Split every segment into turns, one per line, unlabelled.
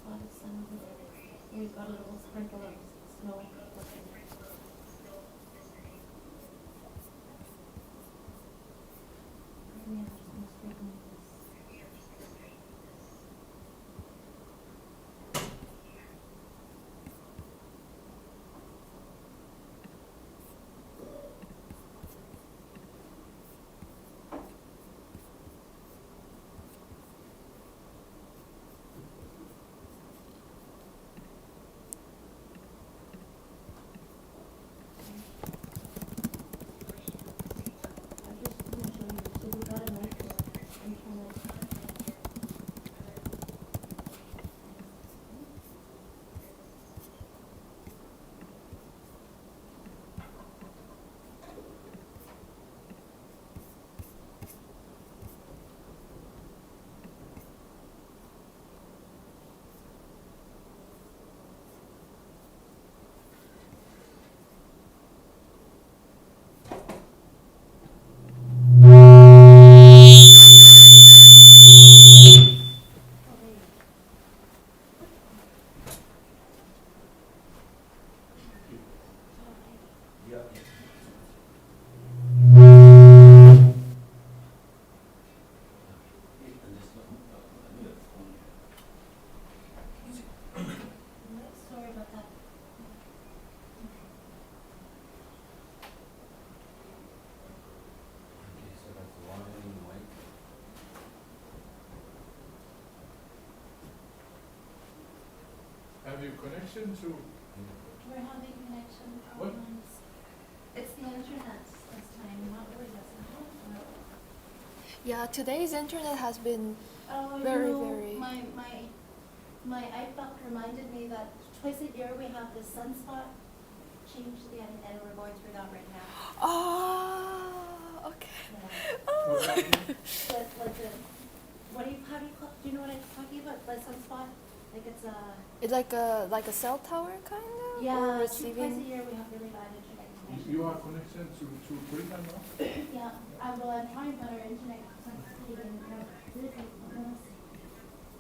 sunspot is sunny. We've got a little sprinkle of snow. Yeah, just gonna sprinkle this. I'm just gonna show you. So we got a knife here. I'm trying to. Sorry about that.
So that's line white.
Have you connection to?
We're having connection
What?
problems. It's the internet this time, not really this time.
Yeah, today's internet has been
Oh,
Very,
you know,
very.
my eye doc reminded me that twice a year we have this sunspot change again, and we're going through that right now.
okay.
Yeah.
Oh.
But like the, what do you, how do you call, do you know what I'm talking about? The sunspot? Like it's a.
It's like a cell tower kind of?
Yeah,
Or
twice a
receiving?
year we have really bad internet connection.
You are connection to Britain now?
Yeah, well, I'm trying, but our internet keeps getting, really,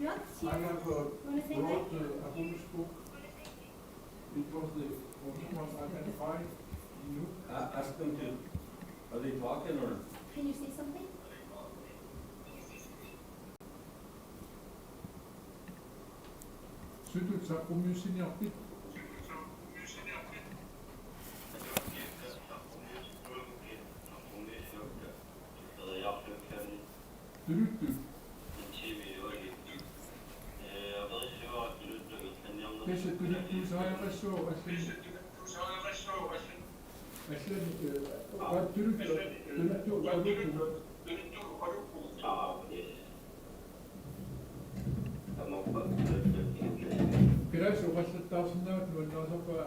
you want to see?
I have
Wanna say hi?
brought a Polish book. It was the only one I can find.
Ask them to, are they talking or?
Can you see something?
Sytyt sä kumysin ja pit? Dyrüttü. Keşke dürüttü sahaya kaçıyor. Aşkın dürüttü Keräs uğraştıktan sonra ondan sonra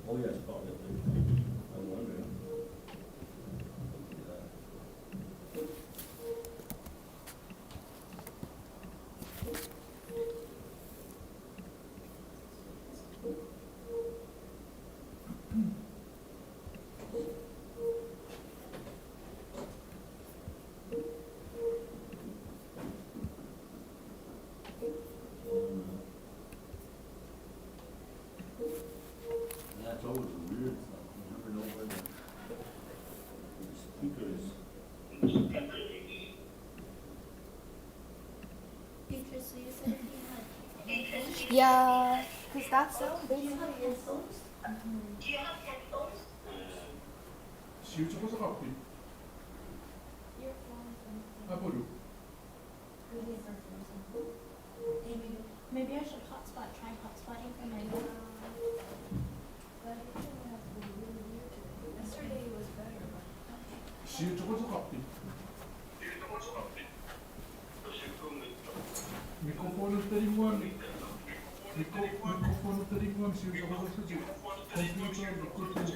Oh, yes, probably. I'm wondering. Yeah, it's always weird stuff. You never know where the speaker is.
Beatrice, so you said you had headphones?
Yeah, because that's
Do you
basically
have headphones?
시우쳐서 갖고
Earphones and.
아버려.
Maybe it's our phone. Maybe I should hotspot, try hotspotting from my phone.
But internet has been really weird today. Yesterday was better, but
시우쳐서 갖고 미크로폰을 때리면 미크로폰을 때리면 시우쳐서 쓰지. 컴퓨터 미크로폰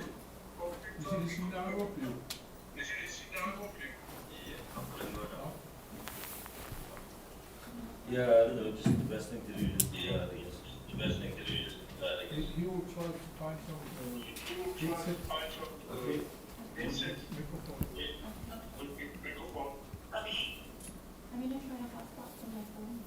이실이 신나고 없어요.
Yeah, I don't know, just the best thing to do is to be out of this.
he will try to find some, headset,
Okay.
microphone.
I'm gonna try to hotspot from my phone.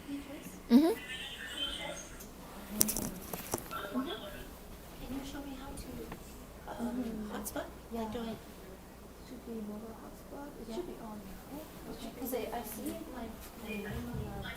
Beatrice,
Mm-hmm.
can you show me how to, hotspot?
Yeah.
Like, do I,
Should be mobile hotspot. It
Yeah.
should be on now.
okay, cause I see my name on the.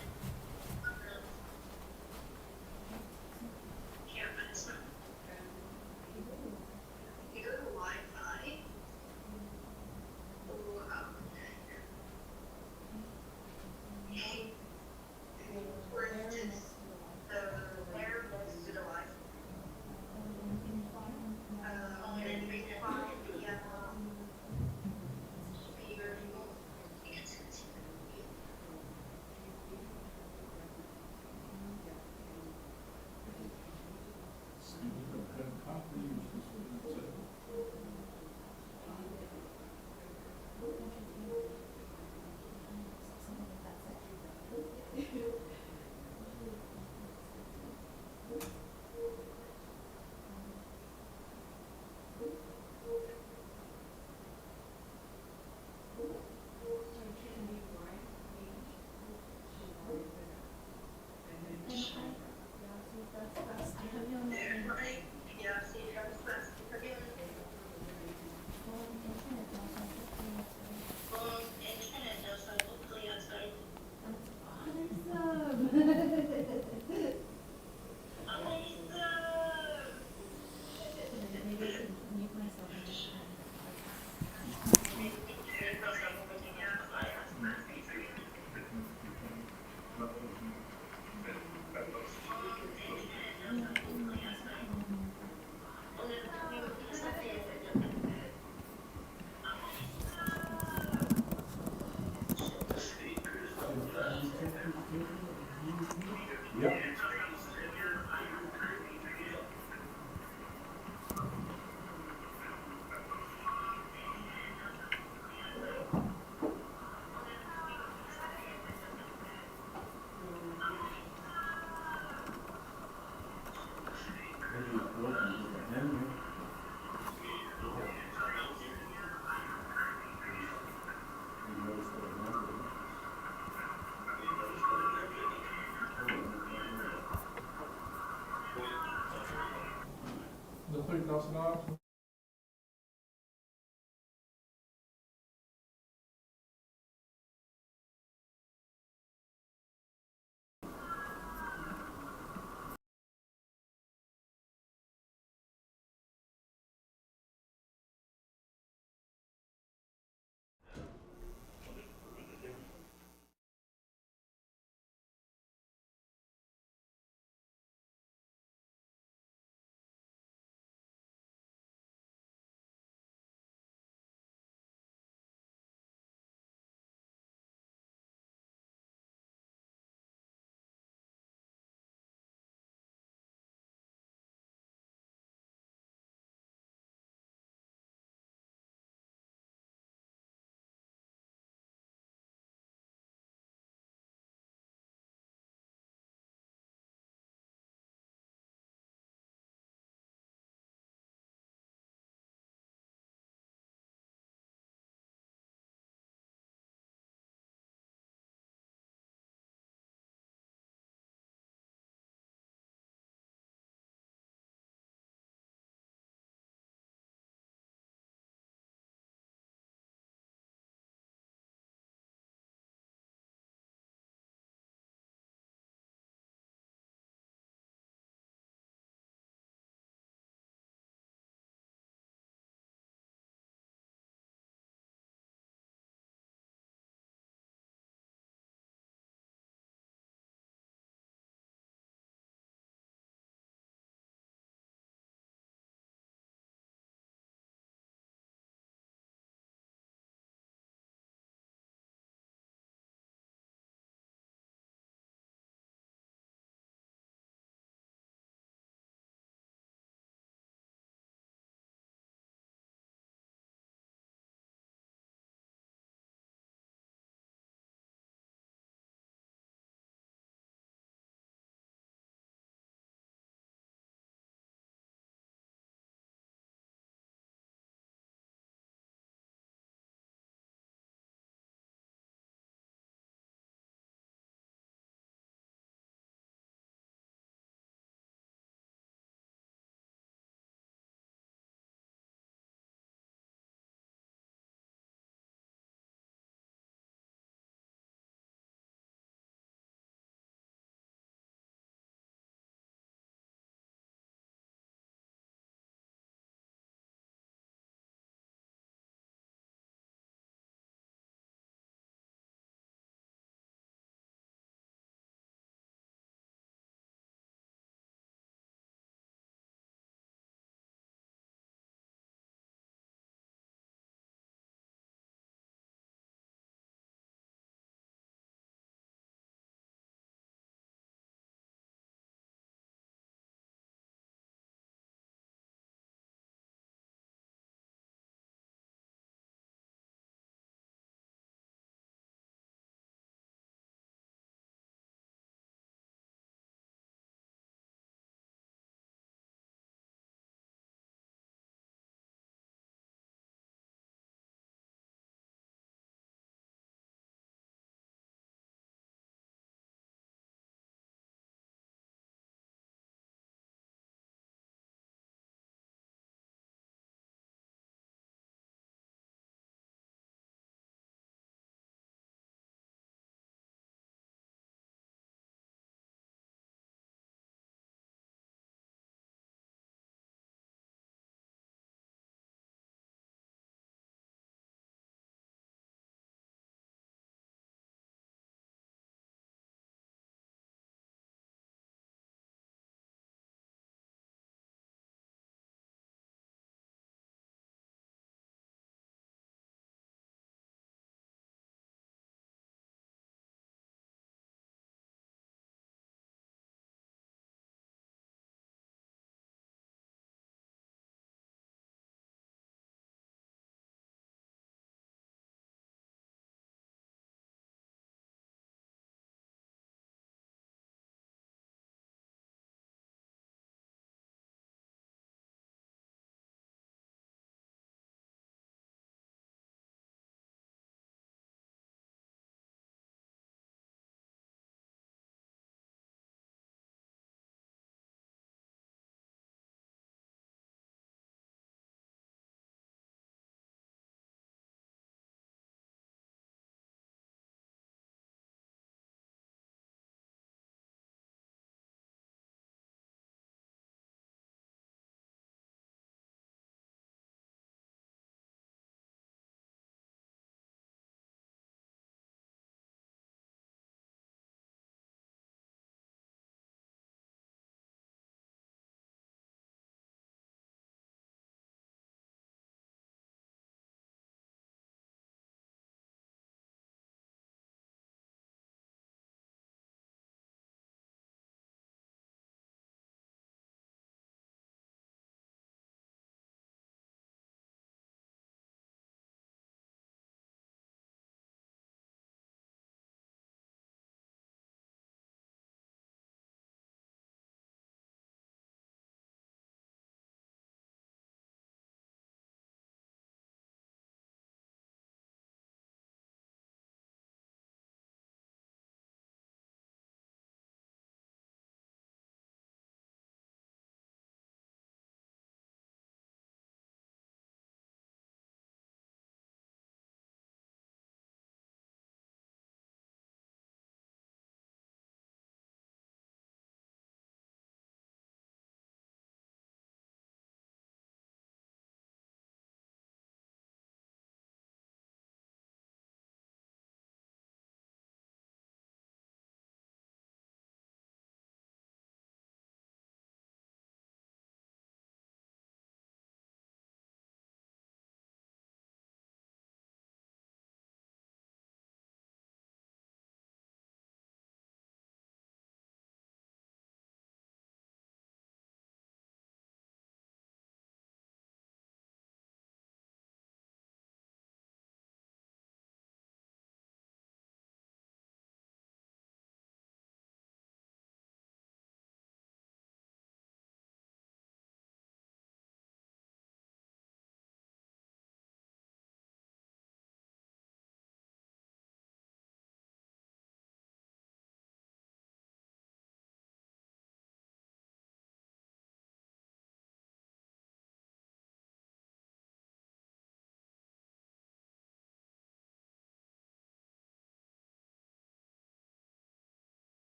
I have you on my phone. Well, internet also, hopefully it's better. Maybe I should mute myself and just.
Yeah.
The $30,000.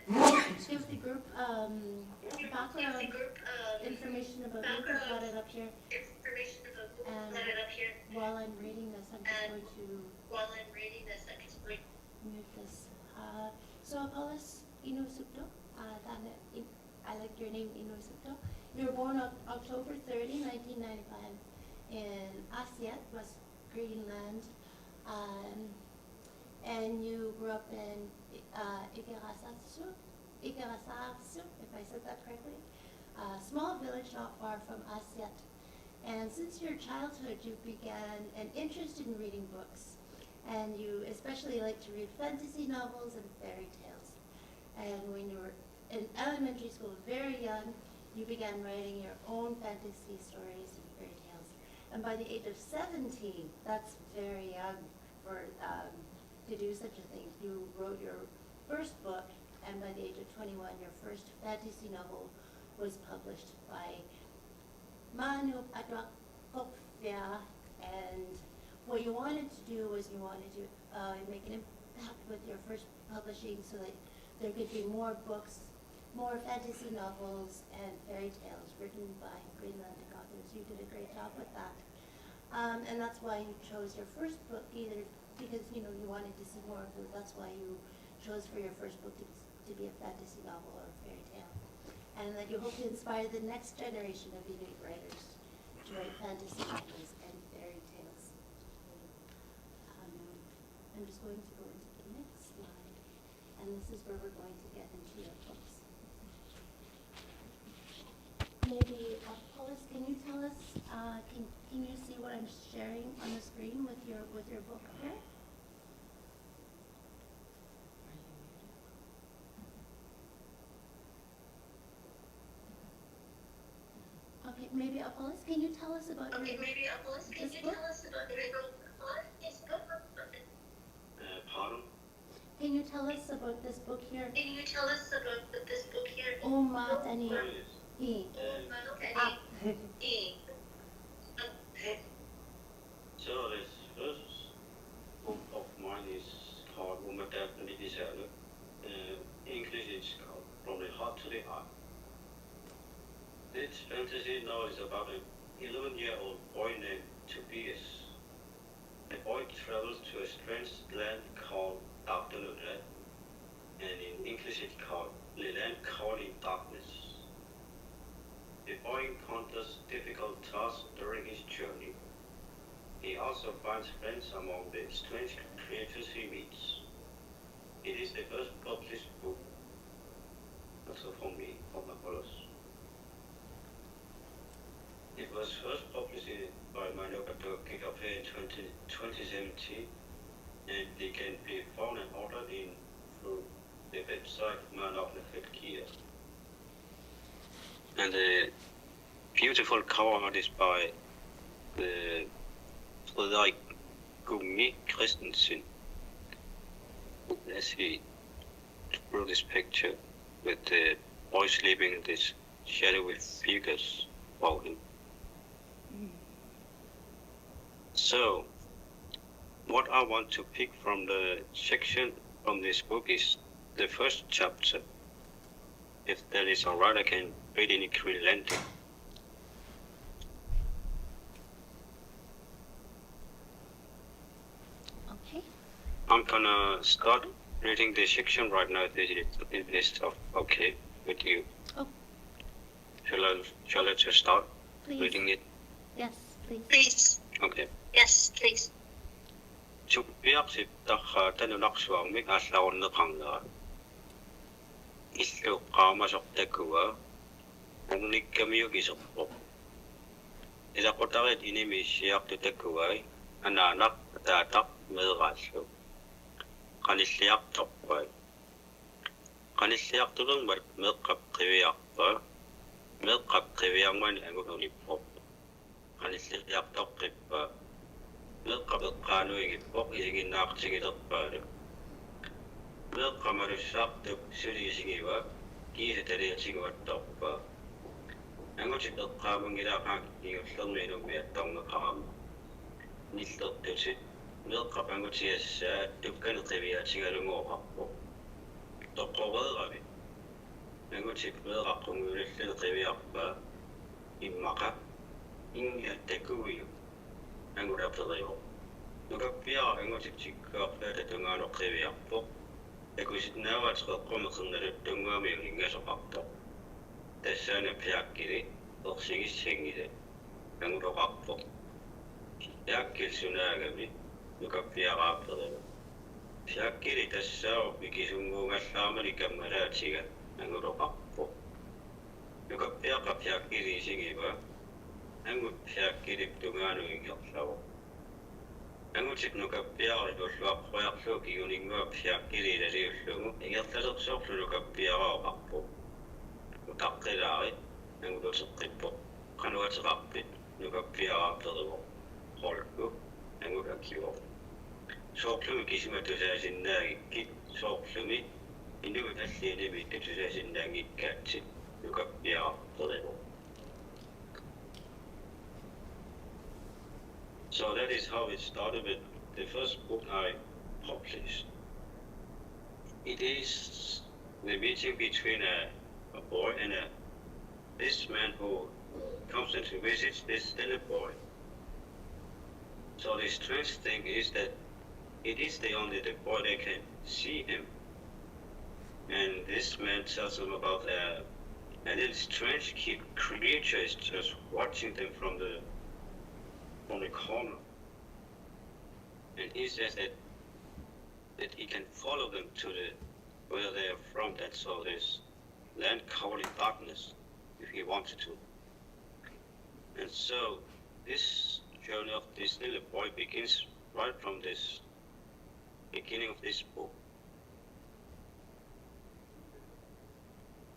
give the group background information about you. I've got it up here. And while I'm reading this, I'm just going to mute this. So Apollos Inusukto, I like your name Inusukto. You were born on October 30, 1995 in Aasiaat, West Greenland. And you grew up in Ikerasasu, if I said that correctly, a small village not far from Aasiaat. And since your childhood, you began an interest in reading books, and you especially like to read fantasy novels and fairy tales. And when you were in elementary school, very young, you began writing your own fantasy stories and fairy tales. And by the age of 17, that's very young for to do such a thing. You wrote your first book, and by the age of 21, your first fantasy novel was published by Manu Adrakopia. And what you wanted to do was you wanted to make an impact with your first publishing so that there could be more books, more fantasy novels and fairy tales written by Greenlandic authors. You did a great job with that. And that's why you chose your first book, either because you wanted to see more of it. That's why you chose for your first book to be a fantasy novel or a fairy tale. And that you hope to inspire the next generation of Inuit writers to write fantasy novels and fairy tales. I'm just going to go into the next slide, and this is where we're going to get into your books. Maybe, Apollos, can you tell us, can you see what I'm sharing on the screen with your book here? Okay, maybe Apollos, can you tell us about this book?
Pardon?
Can you tell us about this book here? Uma Tani E.
So this first book of mine is called Umadat Nidisana. English is called From the Heart to the Heart. This fantasy novel is about an 11-year-old boy named Tobias. The boy travels to a strange land called Afternoon Land, and in English it's called The Land Calling Darkness. The boy encounters difficult tasks during his journey. He also finds friends among the strange creatures he meets. It is the first published book, also for me, for Apollos. It was first published by Inuit in 2017, and it can be found and ordered through the website Manofnefetkia. And the beautiful cover art is by Frederik Gungi Christensen. Let's see through this picture with the boy sleeping in this shadowy figures about him. So, what I want to pick from the section from this book is the first chapter. If that is alright, I can read in Greenlandic.
Okay.
I'm gonna start reading the section right now. If this stuff okay with you?
Oh.
Shall I just start
Please.
reading it?
Yes, please.
Please.
Okay.
Yes, please.
Chukpiak ta tanunaksuang aslaon na kanga. Islo kamasok tekua. Ungnik kami yung isokpo. Isakotaret inimi siyak to tekuay. Ananak tatak medrasyo. Kanisliak tokpay. Kanisliak tulong merkap kriwiak pa. Merkap kriwiak man ang unipop. Kanisliak tokpay pa. Merkap kano yung ipok isingin nakasingit pa. Merkap marusak to surisingiwa. Kisa tari singiwat tokpa. Ang ulit ka mangilakang ingotlang na inumitang nakam. Nislok to si Merkap ang ulit sa tukan at tibiya singarungo ako. Tokwa kami. 앵구치크가 공유를 대비 아빠 임마가 인야 대구요 앵구를 앞서요 누가 비야 앵구치크가 앞에 등하로 대비 아빠 앵구치 나와 저 꼬마선들을 등하며 인가서 아빠 대신에 비약끼리 억식이 생기대 앵구로 아빠 약길 순화감이 누가 비야가 앞서요 비약끼리 됐어 위기승부가 사무니까 말하지가 앵구로 아빠 누가 비야가 비약끼리 생기봐 한국 피아끼리 동안의 격사고 한국식 누가 피아를 요수와 포약소 기운인과 피아끼리를 이루고 이격사적 속수 누가 피아와 확보 각대라의 한국도 속대포 간호가 적합빛 누가 피아와 앞서고 홀고 한국가 기워 속수 기심을 두자신다기 깃 속수미 인류가 다시 밑에 두자신다기 같이 누가 피아와 앞서고 So that is how it started with the first book I published. It is the meeting between a boy and this man who comes and visits this little boy. So the strange thing is that it is the only the boy that can see him. And this man tells him about a little strange creature is just watching them from the corner, and he says that he can follow them to where they are from. That's all this land covered in darkness, if he wanted to. And so this journey of this little boy begins right from this beginning of this book.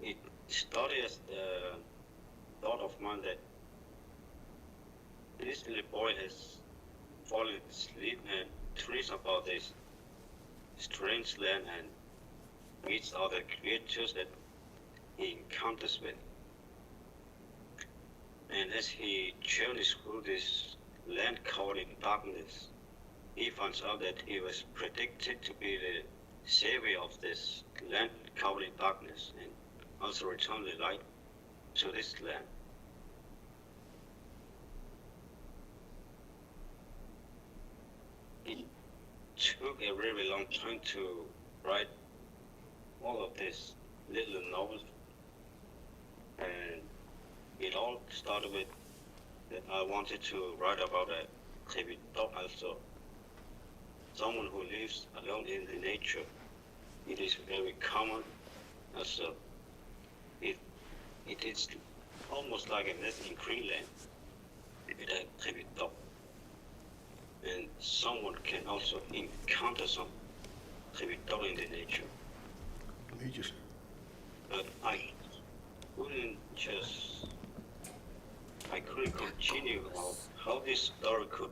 It started as the thought of mine that this little boy has fallen asleep and dreams about this strange land and meets other creatures that he encounters with. And as he journeys through this land covered in darkness, he finds out that he was predicted to be the savior of this land covered in darkness and also return the light to this land. It took a really long time to write all of this little novels, and it all started with that I wanted to write about a baby dog, also someone who lives alone in the nature. It is very common, also it is almost like a nest in Greenland with a baby dog. And someone can also encounter some baby dog in the nature. But I couldn't continue how this story could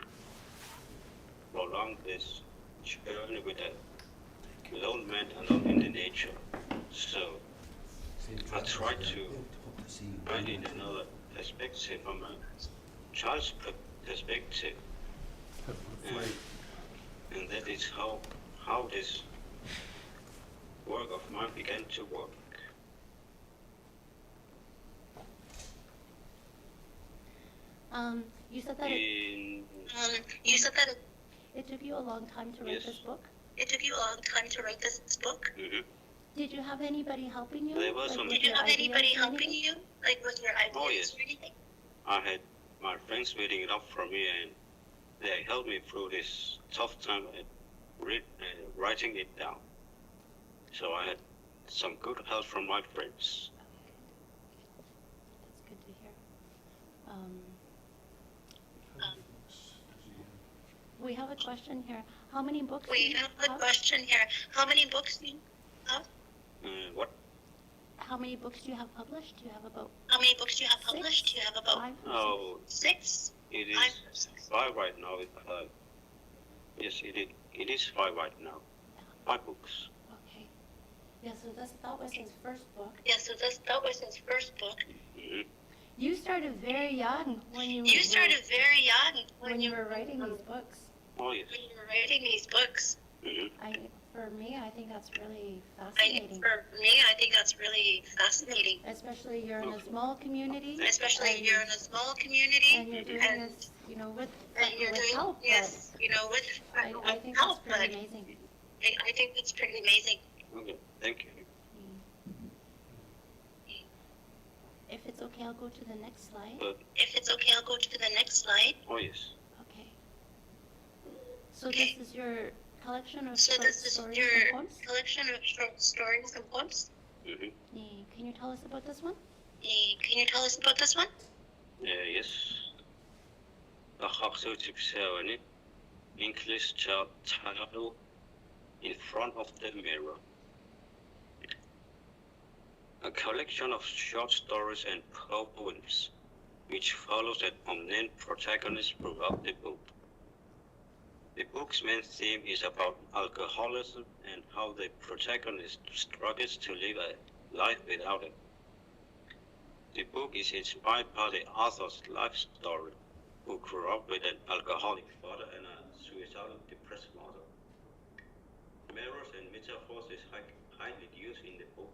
prolong this journey with a lone man alone in the nature. So I tried to find in another perspective, from a child's perspective. And that is how this work of mine began to work.
You said that it took you a long time to write
Yes.
this book.
It took you a long time to write this book.
Mm-hmm.
Did you have anybody helping you?
There was some-
with
Did you
your
have anybody
ideas or
helping
anything?
you, like with your ideas
Oh, yes.
or anything?
I had my friends reading it up for me, and they helped me through this tough time at writing it down. So I had some good help from my friends.
That's good to hear. We have a question here. How many books do
We
you
have a question here. How many books do you have?
What?
How many books do you have published? Do you have about
How many books do you have published? Do you have about
5 or
Oh,
6?
it
5
is
or 6?
5 right now. Yes, it is 5 right now. 5 books.
6? Okay. Yeah, so that was his first book.
Yeah, so that was his first book.
Mm-hmm.
You started very young when
You started very young
when you were writing these books.
Oh, yes.
when you were writing these books.
Mm-hmm.
For me, I think that's really
I
fascinating.
for me, I think that's really fascinating.
Especially you're in a small community.
Especially
and,
you're in a small community
and you're doing
and,
this, you know, with
you're doing
help.
this, you know, with
I think that's
help.
pretty amazing.
I think that's pretty amazing.
Okay, thank you.
If it's okay, I'll go to the next slide.
If it's okay, I'll go to the next slide.
Oh yes.
Okay. So
Okay.
this is your collection of
So
short
this is
stories
your
and poems.
collection of short stories and poems.
Mm-hmm.
Can you tell us about this one?
Can you tell us about this one?
Yes. Ахарсуутипсаавани English title in front of the mirror. A collection of short stories and poems which follows an unnamed protagonist throughout the book. The book's main theme is about alcoholism and how the protagonist struggles to live a life without it. The book is inspired by the author's life story, who grew up with an alcoholic father and a suicidal depressed mother. Mirrors and metaphors is highly used in the book.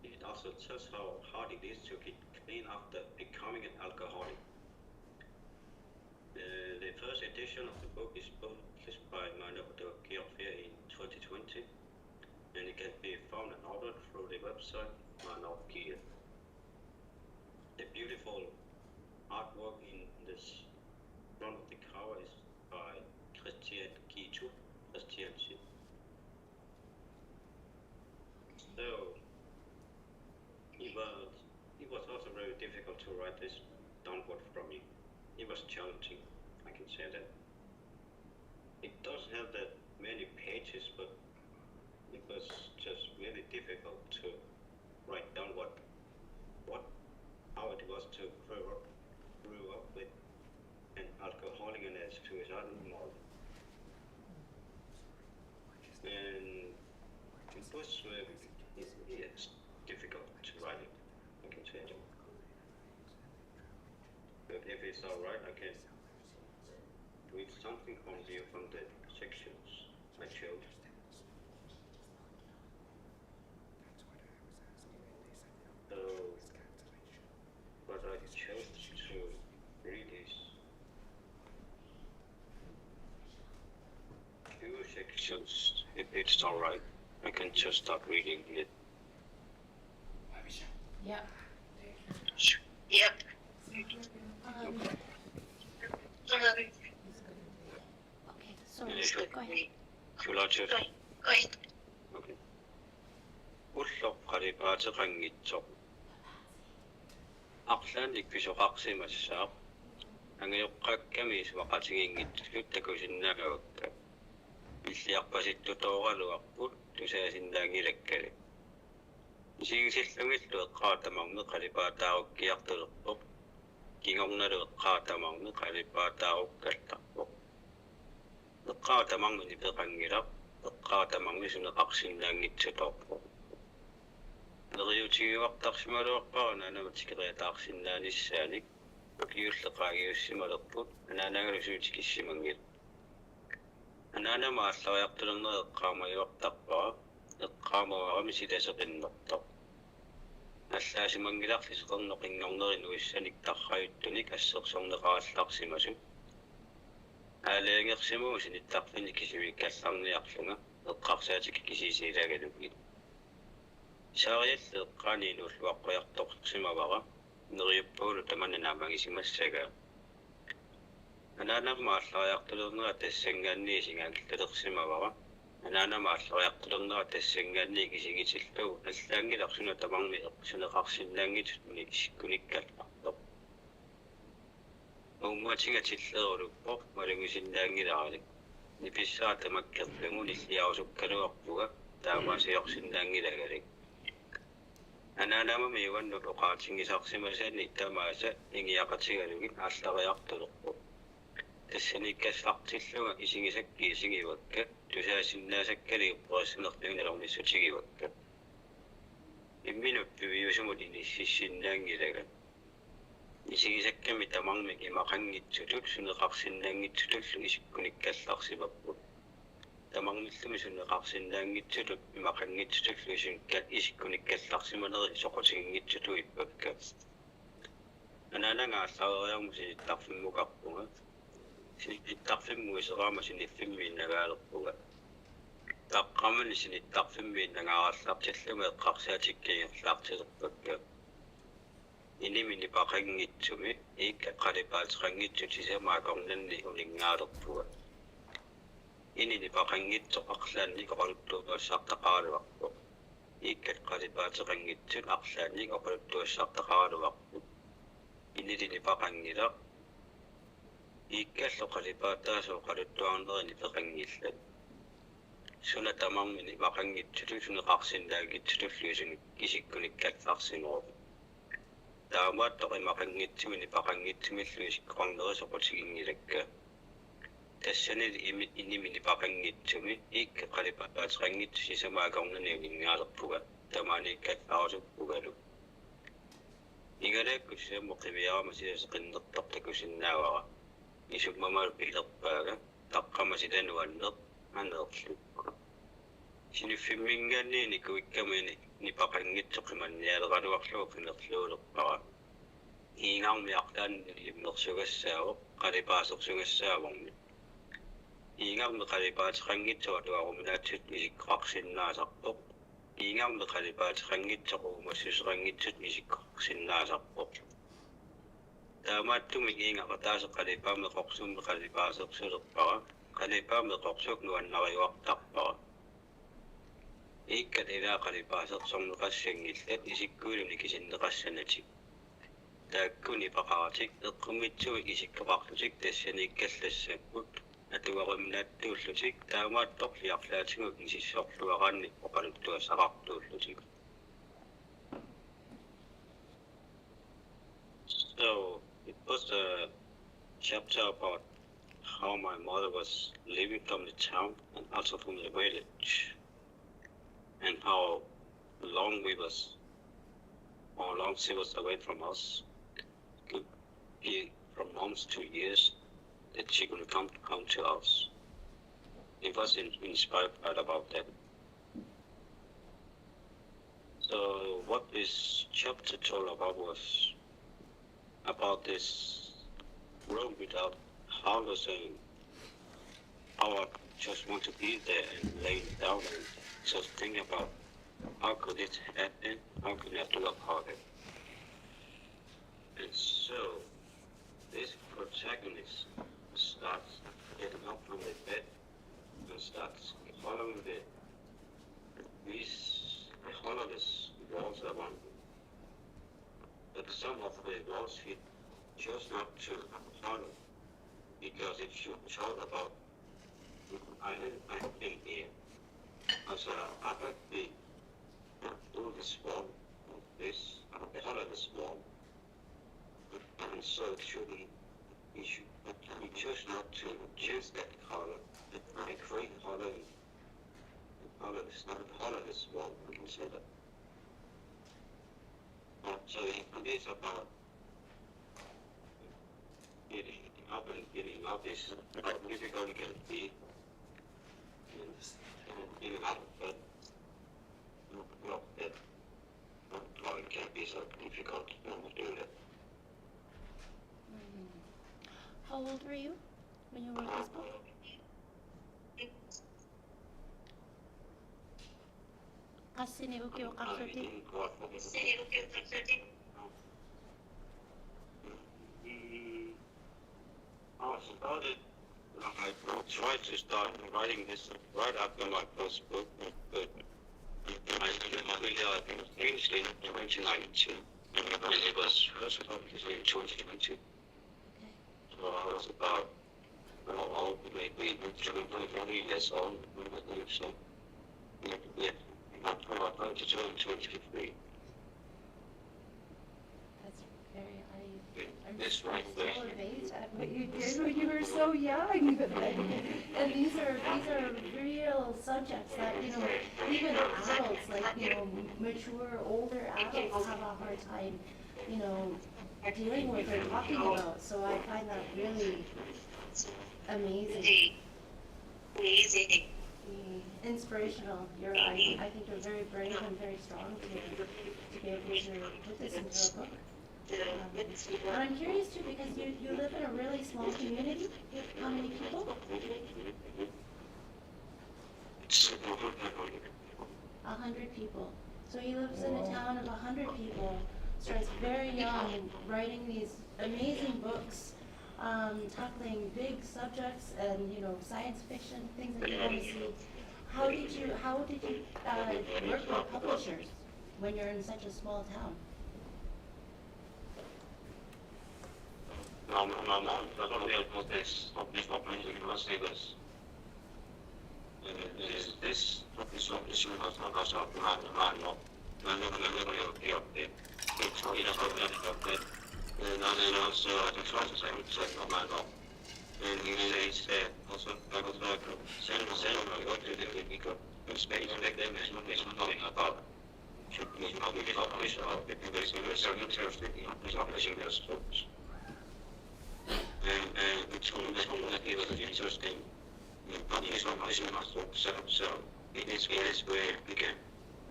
It also tells how hard it is to get clean after becoming an alcoholic. The first edition of the book is published by Manavado Georgia in 2020, and it can be found and ordered through the website Manav. The beautiful artwork in this front of the cover is by Christian Gitu. So it was also very difficult to write this downward from me. It was challenging, I can say that. It doesn't have that many pages, but it was just really difficult to write down how it was to grew up with an alcoholic and a suicidal mother. And it was it's difficult to write it, I can say that. But if it's alright, I can read something from the sections I chose. So what I chose to read is two sections. If it's alright, I can just start reading it.
Yep.
Yep.
Okay, sorry, go ahead.
Should I just?
Go ahead.
Okay. 울럭거리바즈강이쪽 악산익비소각시마사업 angayokkakkamiisuwa qatigingitsuttakusinnaagavakka illiarpasittutoораluarput tusaasinnaangilakkali isigisillungillu eqqaatamarne qalipaataarukkiartulerpoq kingornalu eqqaatamarne qalipaataarukkallarpoq eqqaatamarne ipeqangilaq eqqaatamarne suneqarsinnaangitsutorpoq neriutigiuartarsimaluarparana anamatikeriataarsinnaanissaani kiulleqaagiussimalerput anaanagalusuutikissimangil anaanamaallariartulerner eqqaamajuartarpara eqqaamauarami silaseqinnertoq аллаасимангиларлисеқерноқингорнерину иссаник ассерсорнеқаралларсимасу аалеангерсимуу синиттарфини кисимиккалларниарлунга эққарсаатик кисисиилагалугит саариалле эққааниинууллуаққуярторсимавара нериуппуулу таманнаамагисимассага анаанамааллариартулернера тассангааннии сингааллалерсимавара анаанамааллариартулернера тассангааннии кисигитиллуу аллаангиларсуна тамарми эқсунеқарсиннаангитут микисиккуниккаллартоқ уумматингатиллерулуппоқ малунгисиннаангиларалик ниписсаа тамаккерлугун иллиарусуккалуарпуга таамаасиорсиннаангилагалик анаанамами юанну тоқаатингисарсимасаани тамааса ингиақатигалугит ааллариартулерпу тассаниккассартиллуга исигисакки исигивакка тусаасиннаасаккали уппуассинерлугналорнissутигивакка имминуппи виусумут иниссиссиннаангилага исигисакками тамармик имақангитсутут сунеқарсиннаангитсутуллу исиккуниккалларсимаппут тамарниллумисуна қарсиннаангитсулут имақангитсуллуисун кат исиккуниккалларсиманери соқутигингитсулу иппакка анаанангааллариармуси иттарфиммукарпунга синиттарфиммуисераама синиффиммииннагаалерпуга таққамани синиттарфиммииннагаараллартиллуга эққарсаатиккингерлаартилерпакка инимини пақангитсуми икка қалипаатеқангитсут сисамаакорнанни улингаалерпуга инини пақангитсо арлаанни оқалуттууассартақаалуарпу икка қалипаатеқангитсут арлаанни оқалуттууассартақаалуарпу инилини пақангила иккалло қалипаатаасо оқалуттуарнерини пеқангиллат суна тамармини пақангитсулу сунеқарсинаагитсуллуисун кисиккуниккалларсинеру таамааттоқ имақангитсимини пақангитсимиллуисиккорнерисоқутигингилакка тассанили инимини пақангитсуми икка қалипаатеқангитсу сисамаакорнани улингаалерпуга тамааниккаллаарусуппугалу игалааккусиаммо қивиарама сисақиннертартакусиннаавара исуммамалу пилерпаага таққамасилануаннеқ анеерлуппу синиффиммингаанниини куиккамини нипақангитсоқиманниалераluarlugu qinерluulerpara иингармиартаанни иммерсугассаавоқ қалипаасерсугассааварни иингарми қалипаатеқангитсуа туаруминаатсут исиккоқарсиннаасарпоқ иингарми қалипаатеқангитсоқумассусеқангитсут исиккоқарсиннаасарпоқ таамааттуми иингақатаасеқ қалипаамеқорсумми қалипаасерсулерпара қалипаамеқорсук нуаннариуартарпара иккат илаақалипаасерсорнеқассангиллат исиккуулуни кисиннеқассанатик тааккуни пақаратик эққумитсуи исиккоқарлутик тассаниккаллассаккут атуарумнааттууллутик таамаатторлиарлаатингук нисиссоорлуараанни оқалуттуасақартууллутик. So it was a chapter about how my mother was living from the town and also from the village, and how long she was away from us. Could be from almost 2 years that she could come to us. It was inspired about that. So what this chapter told about was about this room without housing. How I just want to be there and lay down and just think about how could it happen, how could I do about it. And so this protagonist starts getting up from the bed and starts following these colorless walls around him. But some of the walls he chose not to follow because it should show about I think here as I would be do this wall, this colorless wall, and so it shouldn't. He chose not to choose that color, a green color, colorless wall. We can say that. So it is about getting up is how difficult it can be. And getting out of bed, not bed, how it can be so difficult to do that.
How old were you when you wrote this book? Kasi ni Uki Wakaksuti.
I tried to start writing this right after my first book, but I finished in 2019, and it was first published in 2022. So I was about maybe 20 years old when I think so. Yeah, about 22 and 23.
That's very, I'm
This
so
right there.
amazed at what you did when you were so young. And these are real subjects that, even adults, mature, older adults have a hard time, dealing with or talking about. So I find that really amazing.
Amazing.
inspirational. I think you're very brave and very strong to be able to put this into a book. But I'm curious too, because you live in a really small community. How many people? 100 people. So he lives in a town of 100 people, starts very young, writing these amazing books, tackling big subjects and, science fiction, things that you want to see. How did you work with publishers when you're in such a small town?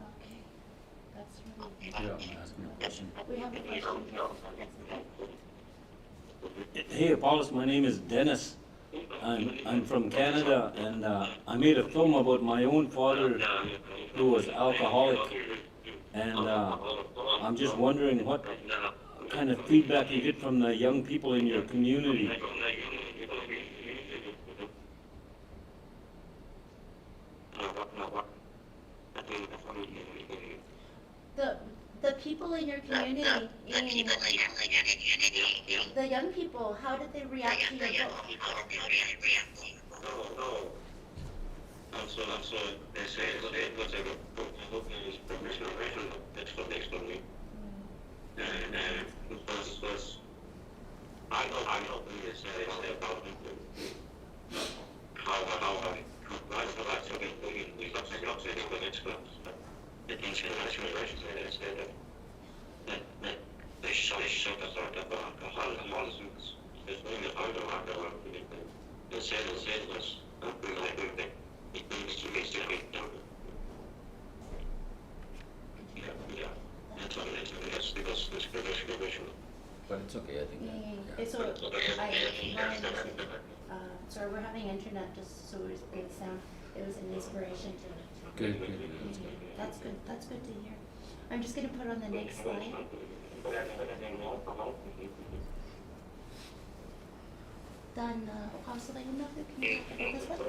Okay, that's really
Yeah, I'm asking a question.
We have a question here.
Hey, Apollos, my name is Dennis. I'm from Canada, and I made a film about my own father who was alcoholic. And I'm just wondering what kind of feedback you get from the young people in your community.
The people in your community, the young people, how did they react to your book?
But it's okay, I think.
So, sorry, we're having internet, just so it's good sound. It was an inspiration to.
Good.
That's good to hear. I'm just gonna put on the next slide. Then, possibly enough, can you talk about this one?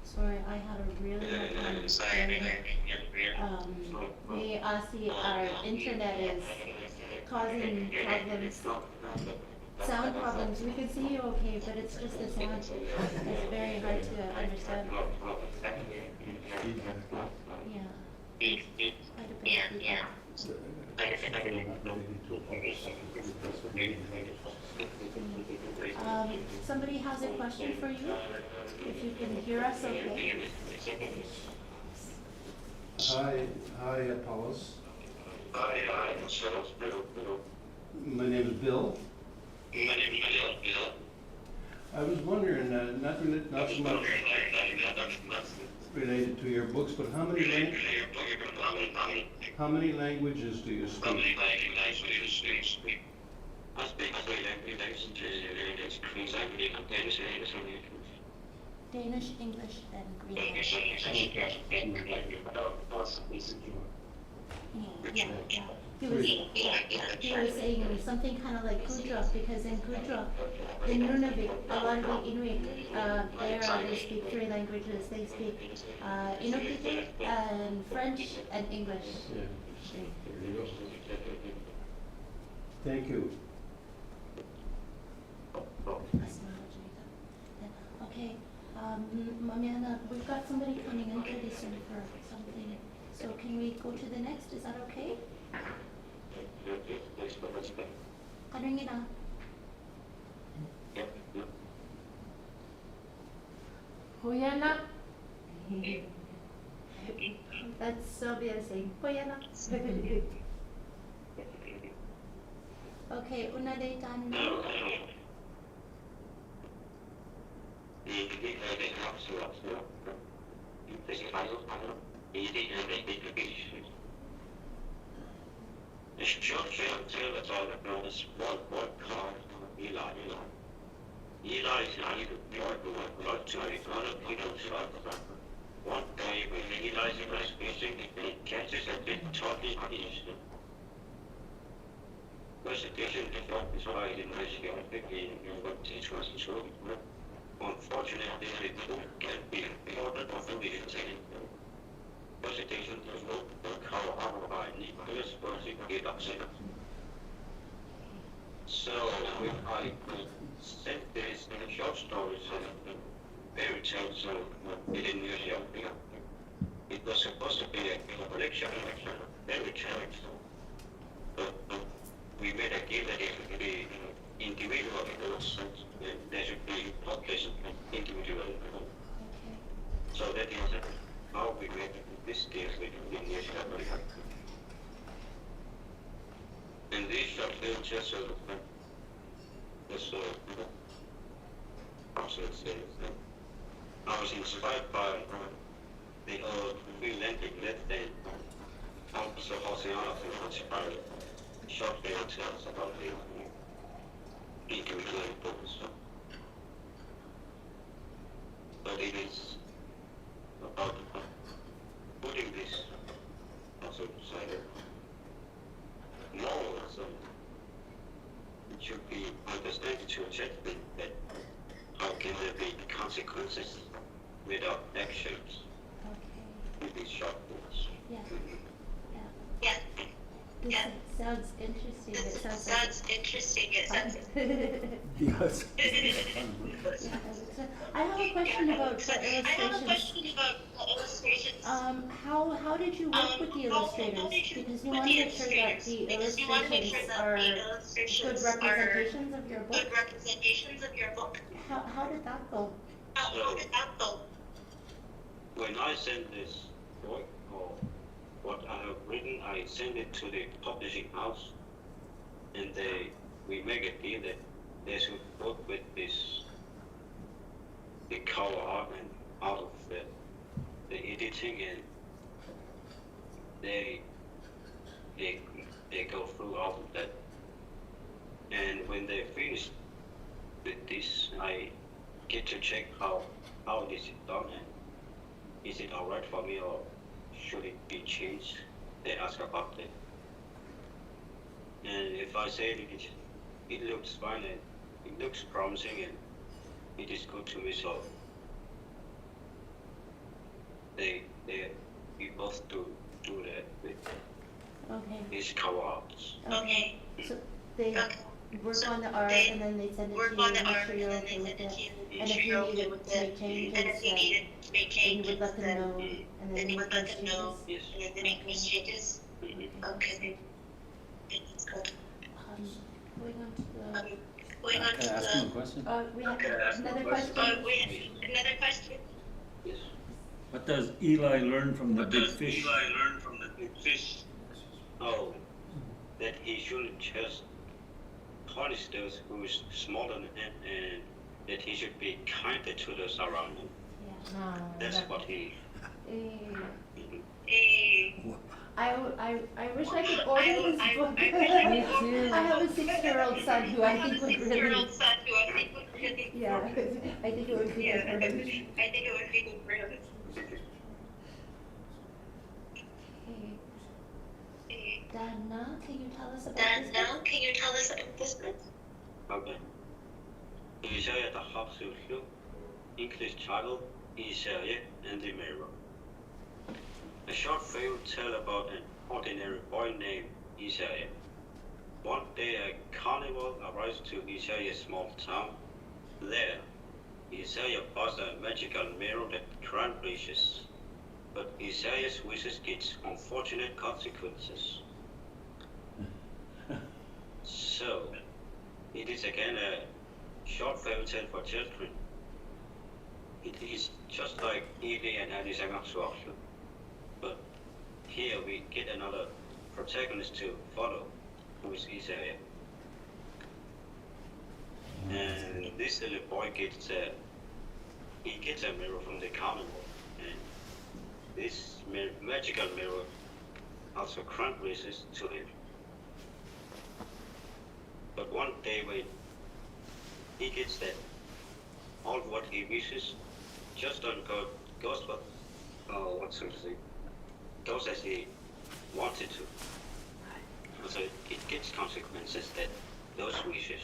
Sorry, I had a really we see our internet is causing problems, sound problems. We can see you okay, but it's just the sound. It's very hard to understand. Yeah. Quite a bit of feedback. Somebody has a question for you? If you can hear us okay.
Hi, Apollos. My name is Bill. I was wondering, not so much related to your books, but how many languages do you speak?
Danish, English, and Greenland. Yeah. He was saying something kind of like Kudra, because in Kudra, in Nunavik, a lot of the Inuit, they speak 3 languages. They speak Inuktitut and French and English.
Yeah. Thank you.
Okay, Amanda, we've got somebody coming in pretty soon for something, so can we go to the next, is that okay? Karingina. Hoyana. That's Sylvia saying, Hoyana. Okay, una de tan.
The short tale is all known as one card Eli. Eli is not even not to be one of Peter's father. One day when Eli's was fishing, he catches a big talking fish. Presentation is why in Russia beginning what this was true. Unfortunately, it can be important for the reason. Presentation does not work how by Nicholas Percy get upset. So if I sent this in short stories and fairy tales, so it didn't usually appear. It was supposed to be a collection of fairy tales. But we made a deal that it should be individual books and there should be published individually. So that is how we made this deal with English America. And these short films just I was inspired by the old freelancing method. Also, Oceana inspired short film tales about the individual books. But it is about putting this also decided morals it should be understood to check that how can there be consequences without actions with these short books.
Yeah.
Yeah.
This
Yeah.
sounds interesting. It
This
sounds
sounds interesting. It sounds.
Yes.
Yeah, I have a question about the
I have a
illustrations.
question about the illustrations.
How did you work with the illustrators? Because you want to make sure that the illustrations are good representations of your book.
Good representations of your book.
How did that go?
How did that go?
When I send this book or what I have written, I send it to the publishing house, and we make a deal that they should work with the cover art and out of the editing, and they go through all of that. And when they finish with this, I get to check how this is done and is it alright for me or should it be changed? They ask about it. And if I say it looks fine and it looks promising and it is good to me, so we both do that with
Okay.
these cover arts.
Okay.
So they work
So
on the art
they
and then they send it to
Work
you,
on the
make
art
sure
and
you're
then
okay
they
with
send it
it.
to you.
And if you needed to make changes,
And if you needed to make
then you
changes,
would let them know and
then
then
you
make
would let
those
them know
changes.
Yes.
and then they make those changes.
Mhm.
Okay. That's good.
Going on to the,
Going on
Can I
to
ask him a
the.
question?
we have another question.
We have another question.
Yes.
What does Eli learn from the
What
big
does
fish?
Eli learn from the big fish? Oh, that he shouldn't just punish those who is smaller than him, and that he should be kinder to the surrounding.
Yeah.
That's what he.
I wish I could order this book.
I wish I could order
I have a 6-year-old son who I think would really.
6-year-old son who I think would really.
Yeah, I think it would be good for him.
I think it would be good for him.
Okay. Dana, can you tell us about
Dan,
this
now
book?
can you tell us about this book?
Okay. I serie der Hauptsächlich English title is Serie and the Mirror. A short fairy tale about an ordinary boy named Isaiah. One day a carnival arrives to Isaiah's small town. There, Isaiah buys a magical mirror that grants wishes. But Isaiah's wishes get unfortunate consequences. So, it is again a short fairy tale for children. It is just like Evie and Alice Maxwell. But here we get another protagonist to follow, who is Isaiah. And this little boy gets a mirror from the carnival, and this magical mirror also grants wishes to him. But one day when he gets that, all what he wishes just don't goes goes as he wanted to. So it gets consequences that those wishes.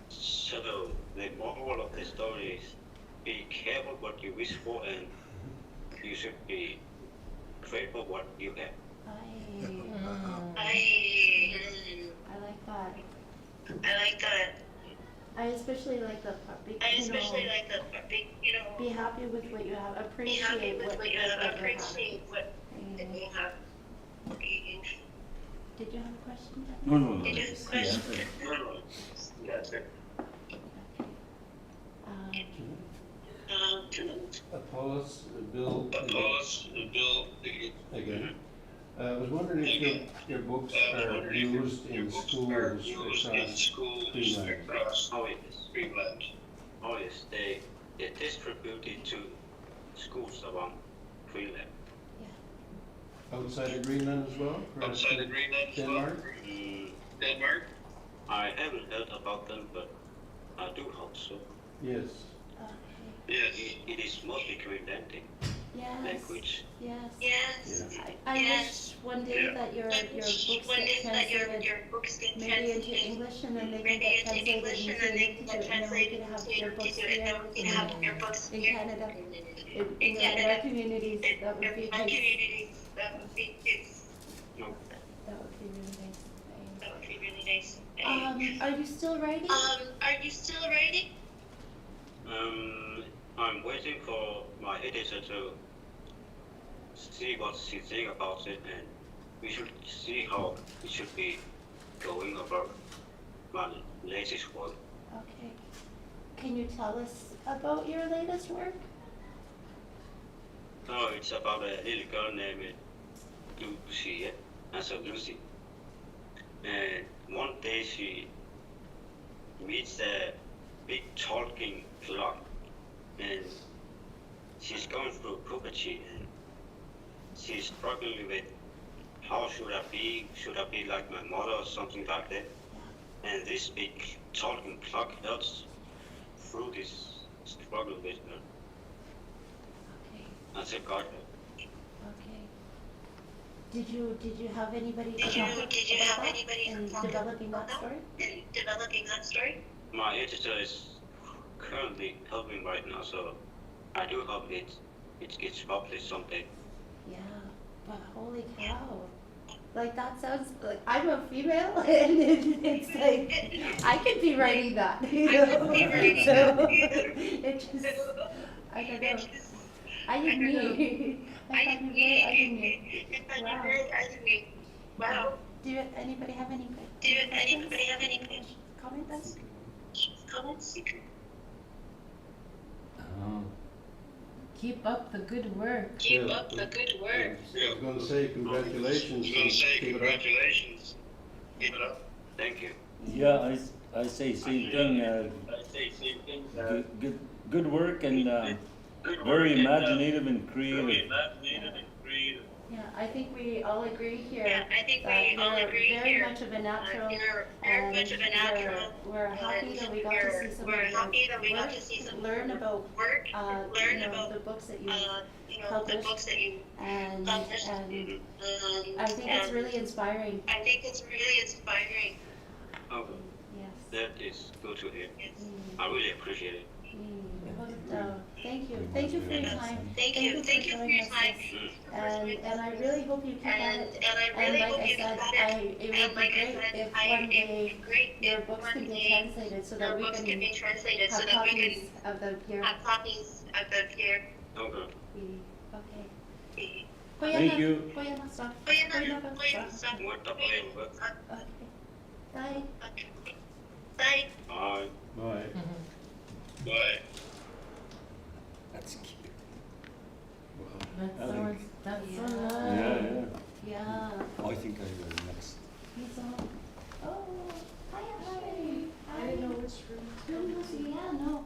So the moral of the story is be careful what you wish for, and you should be grateful what you have.
I like that.
I like that.
I especially like the part,
I especially like the big,
be happy with what you have,
be happy
appreciate
with what you have, appreciate what
Mm.
you have.
Did you have a question? Deb?
No, no, no.
Did you
Yes,
question?
Yes, sir.
Um,
Apollos, Bill, again. I was wondering if your books are used in schools across Greenland.
Oh yes, they're distributed to schools around Greenland.
Outside of Greenland as well? Perhaps in Denmark?
Denmark? I haven't heard about them, but I do hope so.
Yes.
okay.
Yes. It is mostly Greenlandic
Yes.
language.
Yes.
Yes.
I
Yes.
wish one day
Yeah.
that your books
One
get
day that
translated
your books get
maybe into
translated
English and then they can
maybe
get
into
translated
English
into
and then they can get
and then we
translated
can have
into
your books
and
here
then we can have your books
in
here
Canada,
in
in
Canada.
our communities. That would be
In my
nice.
community, that would be
No.
That would be really nice.
that would be really nice.
Are you still writing?
Are you still writing?
I'm waiting for my editor to see what she thinks about it, and we should see how it should be going about my latest work.
Okay. Can you tell us about your latest work?
No, it's about a little girl named Lucy, Lucy. And one day she meets a big talking clock, and she's going through puberty, and she's struggling with how should I be like my mother or something like that. And this big talking clock helps through this struggle with her.
Okay.
That's a God.
Okay. Did you have anybody
Did
to
you
talk
have
about that
anybody
in
to talk
developing that
about
story?
in developing that story?
My editor is currently helping right now, so I do hope it gets published someday.
Yeah, but holy cow. Like that sounds like I'm a female and it's like I could be writing that, you know.
could be writing
So
that.
it just I don't know. I did me. I find it very ugly.
Wow. Wow.
Do anybody have any
Do anybody have any
comments?
comments?
Keep up the good work.
Keep
Yeah.
up the good work.
I was going to say congratulations. Keep it up.
Keep it up. Thank you.
Yeah, I say same thing, good work and, very imaginative and creative.
Yeah, I think we all agree here
Yeah, I think
that
we all
you're
agree
very
here.
much of a natural
You're very
and
much of a natural.
we're happy that we got to see some of
We're
your
happy that we got
work,
to see some
learn about
work,
you
learn
know,
about
the books that you
the
published
books that you
and
published.
I think it's really inspiring.
I think it's really inspiring.
Oh,
Yes.
that is good to hear.
Yes.
I really appreciate it.
Thank you. Thank you for your time.
Thank you for
showing
your
us
time.
this. And I really hope you keep at
And,
it.
and I
And
really
like
hope
I
you keep
said,
at it.
it
And
would be
like I
great
said,
if
it
one
would
day
be great
your
if
books
one
can be
day
translated so that
your
we
books can be
can
translated so
have
that we
copies
can
of them here.
have copies of them here.
Okay.
Okay.
Thank you.
Kuya na, stop.
Kuya na,
Kuya na,
kuya na,
stop.
stop.
What the hell?
Okay. Bye.
Bye.
Bye.
Bye.
Bye.
That's cute.
That's so, that's so
Yeah,
nice.
yeah.
Yeah.
I think I will next.
He's all, oh, hi, hi.
I didn't know which room.
Yeah, no.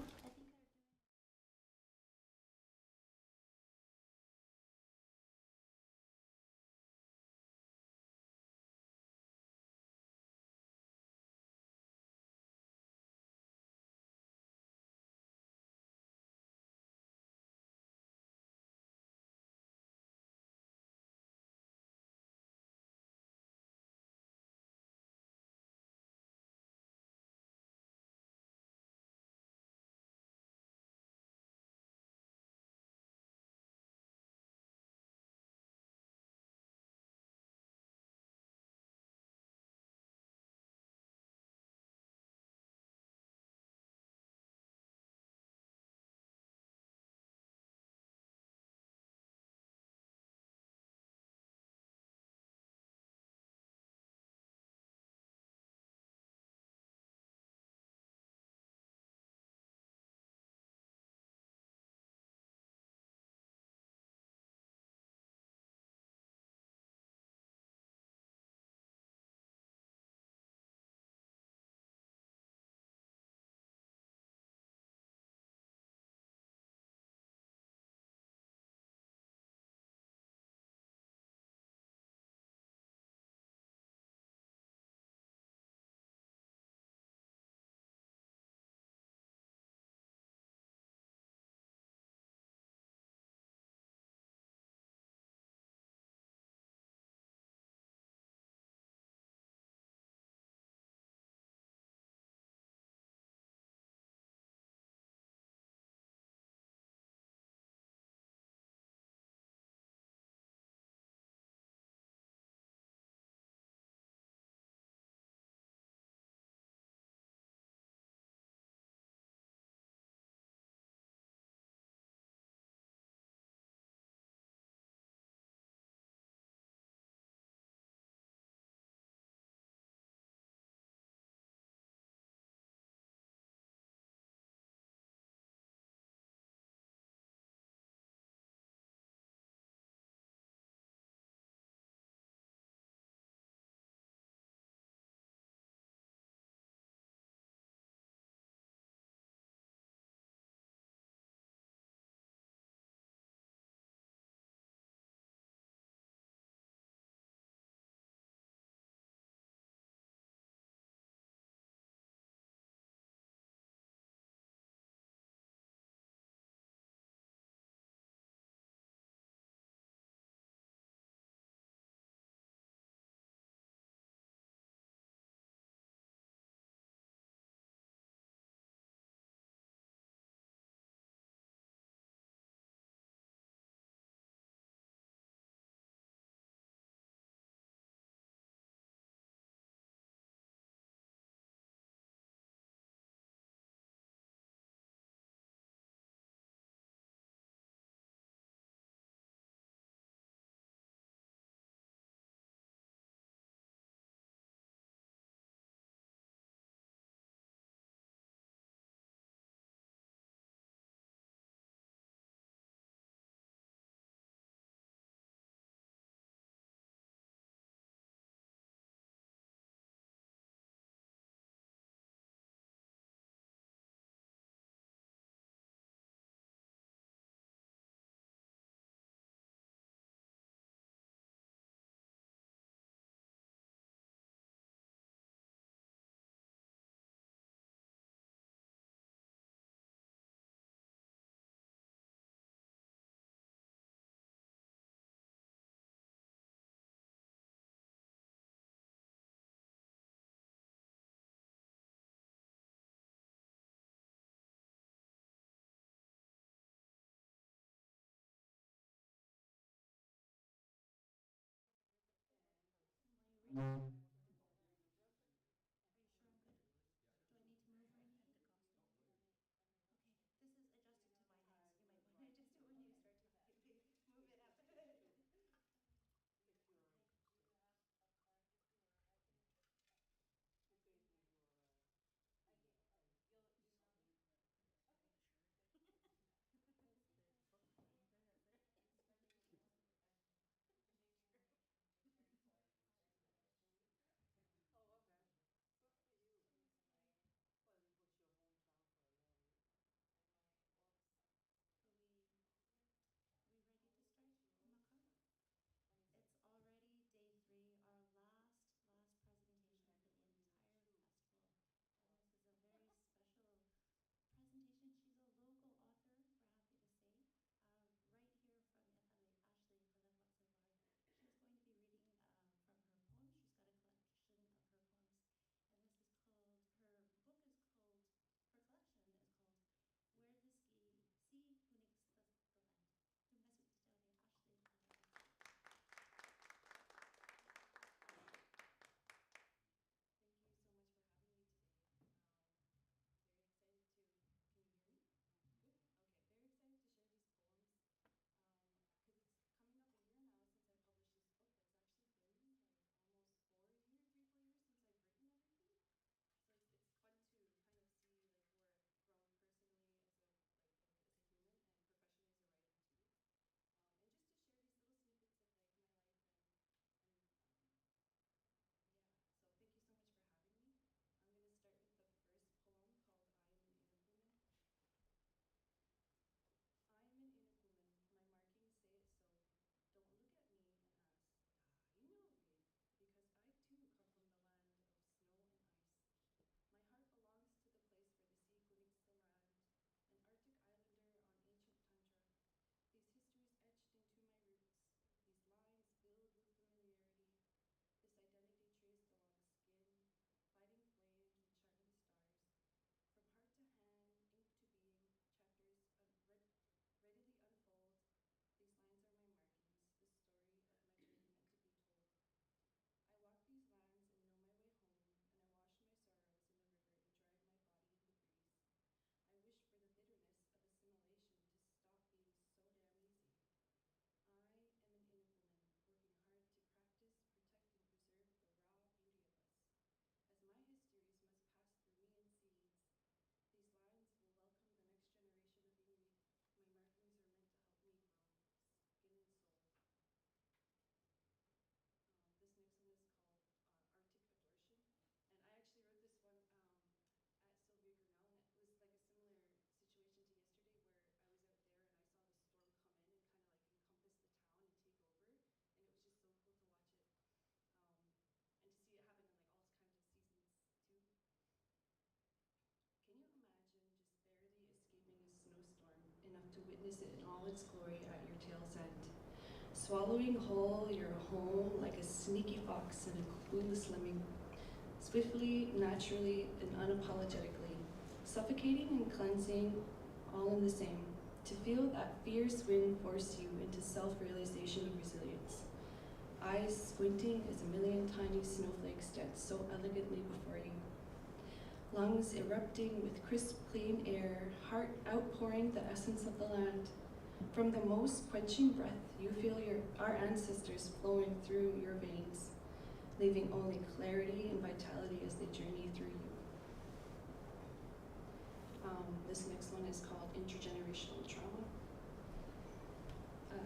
Are you sure I'm good? Do I need to move or anything? Okay, this is adjusted to my neck, so you might want to adjust it when you start talking. Move it up.
If you're
Okay.
okay with your email and
You'll email me? Okay.
oh, okay, good for you. Well, it was your hometown for a long year.
Are we ready to start, Makar? It's already day 3, our last presentation for the entire festival. And this is a very special presentation. She's a local author, we're happy to say, right here from Italy, Ashley Colefatsovar. She's going to be reading from her poems. She's got a collection of her poems. And this is called, her book is called, her collection is called Where the Sea Connects the Land. Hun mest utstående Ashley Colefatsovar.
Thank you so much for having me today. Very excited to, can you hear me? Good? Okay, very excited to share these poems because it's coming up a year now since I published this book, but it's actually been like almost 4 years, 3-4 years since I've written everything. So it's fun to kind of see like where I've grown personally as a human and professionally as a writer too. And just to share these little snippets of like my life and yeah, so thank you so much for having me. I'm going to start with the first poem called I Am an Inuit Woman. I am an Inuit woman, my markings say it so. Don't look at me and ask, Inuit, because I too come from the land of snow and ice. My heart belongs to the place where the sea connects the land, an Arctic islander on ancient tundra. These histories etched into my roots, these lines build with familiarity. This identity traced along skin, fighting flames and charting stars. From heart to hand, ink to being, chapters readily unfold. These lines are my markings, the story of my journey meant to be told. I walk these lands and know my way home, and I wash my sorrows in the river and dried my body in the breeze. I wish for the bitterness of assimilation to stop being so damn easy. I am an Inuit woman, working hard to practice, protect, and preserve the raw beauty of us. As my histories must pass through me in seeds, these lines will welcome the next generation of Inuit. My markings are meant to help me grow, skin and soul. This next one is called Arctic Abortion. And I actually wrote this one at Sylvia Grinnell, and it was like a similar situation to yesterday where I was out there and I saw the storm come in and kind of like encompass the town and take over, and it was just so cool to watch it and to see it happen in like all kinds of seasons too. Can you imagine just barely escaping a snowstorm, enough to witness it in all its glory at your tail's end? Swallowing whole your home like a sneaky fox and a clueless lemming, swiftly, naturally, and unapologetically, suffocating and cleansing, all in the same, to feel that fierce wind force you into self-realization and resilience. Eyes squinting as a million tiny snowflakes dance so elegantly before you. Lungs erupting with crisp, clean air, heart outpouring the essence of the land. From the most quenching breath, you feel our ancestors flowing through your veins, leaving only clarity and vitality as they journey through you. This next one is called Intergenerational Trauma.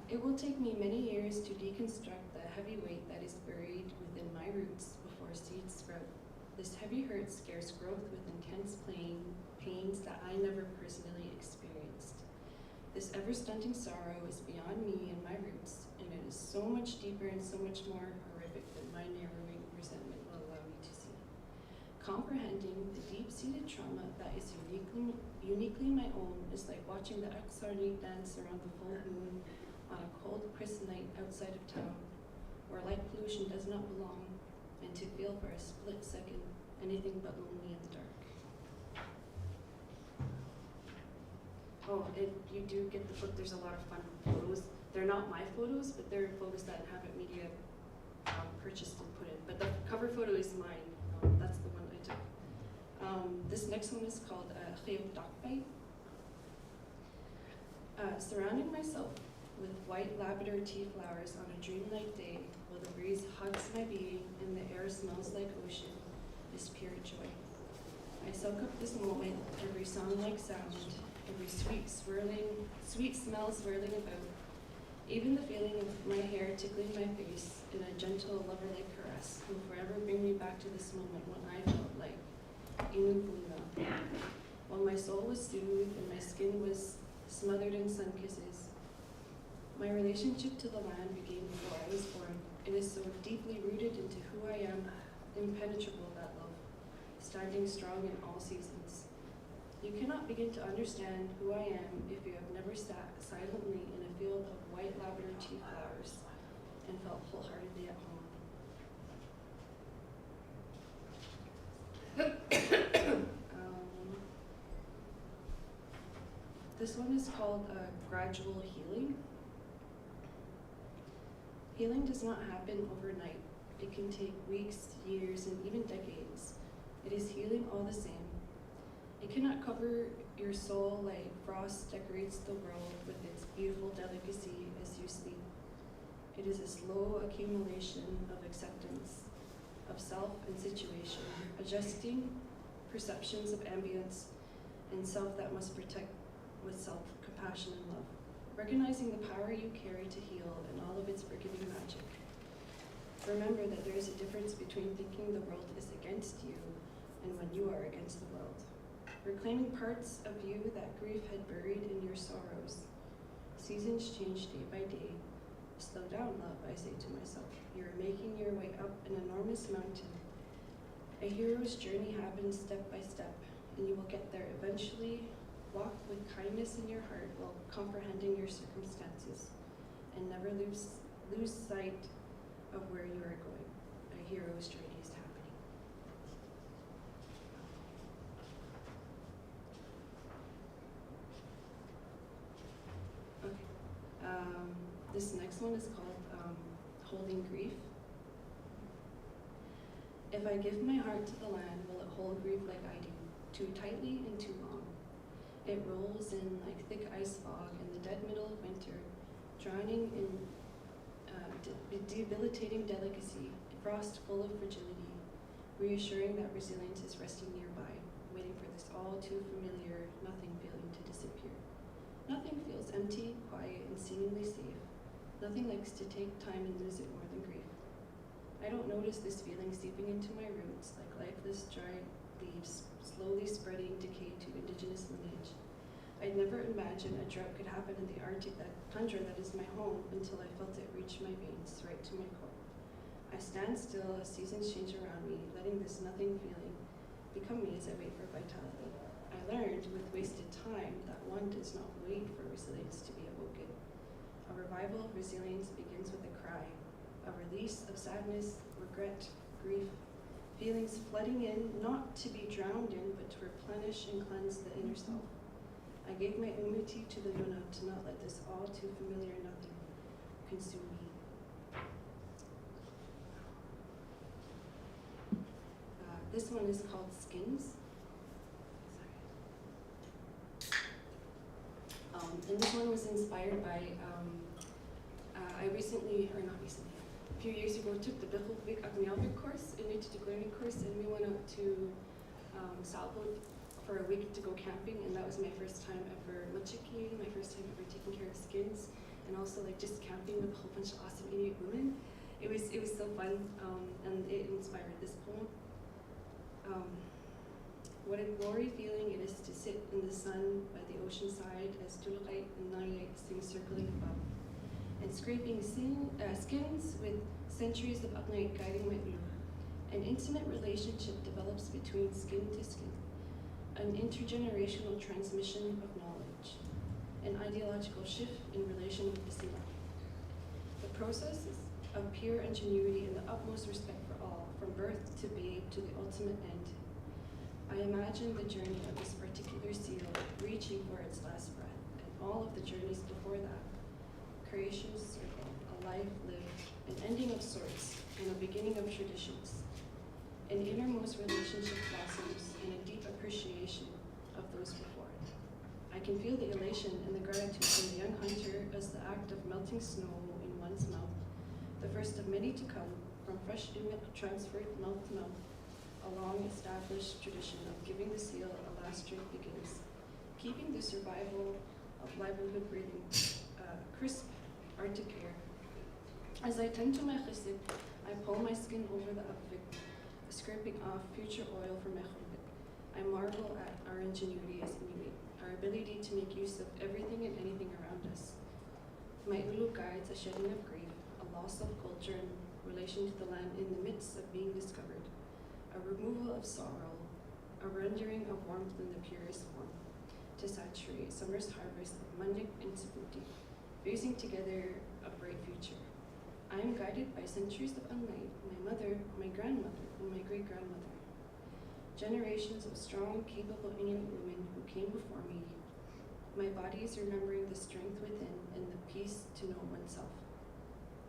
It will take me many years to deconstruct the heavy weight that is buried within my roots before seeds sprout. This heavy hurt scares growth with intense pains that I never personally experienced. This ever-stunting sorrow is beyond me and my roots, and it is so much deeper and so much more horrific than my narrowing resentment will allow me to see. Comprehending the deep-seated trauma that is uniquely my own is like watching the Aksarni dance around the full moon on a cold, crisp night outside of town, where light pollution does not belong, and to feel for a split second anything but lonely in the dark. Oh, if you do get the book, there's a lot of fun photos. They're not my photos, but they're photos that Inhabit Media purchased and put in. But the cover photo is mine. That's the one I took. This next one is called Geop Dakbay. Surrounding myself with white lavender tea flowers on a dreamlike day while the breeze hugs my being and the air smells like ocean is pure joy. I soak up this moment, every song-like sound, every sweet smell swirling about, even the feeling of my hair tickling my face in a gentle, lover-like caress will forever bring me back to this moment when I felt like Inuit Circumpolar. While my soul was soothed and my skin was smothered in sun kisses, my relationship to the land began before I was born. It is so deeply rooted into who I am, impenetrable, that love, standing strong in all seasons. You cannot begin to understand who I am if you have never sat silently in a field of white lavender tea flowers and felt wholeheartedly at home. This one is called gradual healing. Healing does not happen overnight. It can take weeks, years, and even decades. It is healing all the same. It cannot cover your soul like frost decorates the world with its beautiful delicacy as you sleep. It is a slow accumulation of acceptance of self and situation, adjusting perceptions of ambience and self that must protect with self-compassion and love. Recognizing the power you carry to heal and all of its forgiving magic. Remember that there is a difference between thinking the world is against you and when you are against the world. Reclaiming parts of you that grief had buried in your sorrows. Seasons change day by day. Slow down, love, I say to myself. You are making your way up an enormous mountain. A hero's journey happens step by step, and you will get there eventually. Walk with kindness in your heart while comprehending your circumstances, and never lose sight of where you are going. A hero's journey is happening. Okay. This next one is called Holding Grief. If I give my heart to the land, will it hold grief like I do, too tightly and too long? It rolls in like thick ice fog in the dead middle of winter, drowning in debilitating delicacy, frost full of fragility, reassuring that resilience is resting nearby, waiting for this all too familiar nothing feeling to disappear. Nothing feels empty, quiet, and seemingly safe. Nothing likes to take time and lose it more than grief. I don't notice this feeling seeping into my roots like lifeless, dry leaves slowly spreading decay to indigenous lineage. I'd never imagined a drought could happen in the Arctic tundra that is my home until I felt it reach my veins, right to my core. I stand still as seasons change around me, letting this nothing feeling become me as I wait for vitality. I learned with wasted time that one does not wait for resilience to be awoken. A revival of resilience begins with a cry, a release of sadness, regret, grief, feelings flooding in, not to be drowned in, but to replenish and cleanse the inner self. I gave my enmity to the Nuna to not let this all too familiar nothing consume me. This one is called Skins. And this one was inspired by, a few years ago, took the Bichulvik Agnialvik course, Inuit learning course, and we went out to Saltboat for a week to go camping, and that was my first time ever mutchiking, my first time ever taking care of skins, and also like just camping with a whole bunch of awesome Inuit women. It was so fun, and it inspired this poem. What a glory feeling it is to sit in the sun by the ocean side as Tulukait and Nayait sing circling above, and scraping skins with centuries of Aknait guiding my view. An intimate relationship develops between skin to skin, an intergenerational transmission of knowledge, an ideological shift in relation with the Sila. The process is of pure ingenuity and the utmost respect for all, from birth to babe to the ultimate end. I imagine the journey of this particular seal reaching for its last breath, and all of the journeys before that. Creation's circle, a life lived, an ending of sorts, and a beginning of traditions. An innermost relationship blossoms and a deep appreciation of those before it. I can feel the elation and the gratitude from the young hunter as the act of melting snow in one's mouth, the first of many to come, from fresh Inuit transferred mouth to mouth, a long-established tradition of giving the seal a last drink begins, keeping the survival of livelihood breathing, crisp Arctic air. As I tend to my chesed, I pull my skin over the upvik, scraping off future oil from my chulvik. I marvel at our ingenuity as Inuit, our ability to make use of everything and anything around us. My ulu guides a shedding of grief, a loss of culture in relation to the land in the midst of being discovered, a removal of sorrow, a rendering of warmth in the purest form, to saturate summer's harvest of Mandik and Sabuti, fusing together a bright future. I am guided by centuries of unlight, my mother, my grandmother, and my great-grandmother. Generations of strong, capable Inuit women who came before me. My body is remembering the strength within and the peace to know oneself.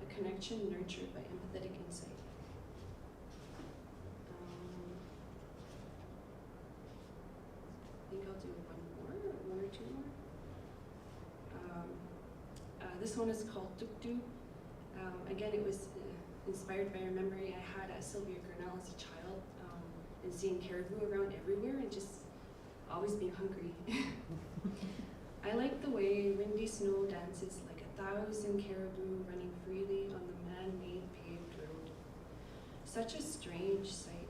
A connection nurtured by empathetic insight. I think I'll do one or two more. This one is called Tuktu. Again, it was inspired by a memory I had at Sylvia Grinnell as a child, and seeing caribou around everywhere and just always being hungry. I like the way windy snow dances like 1,000 caribou running freely on the man-made paved road. Such a strange sight.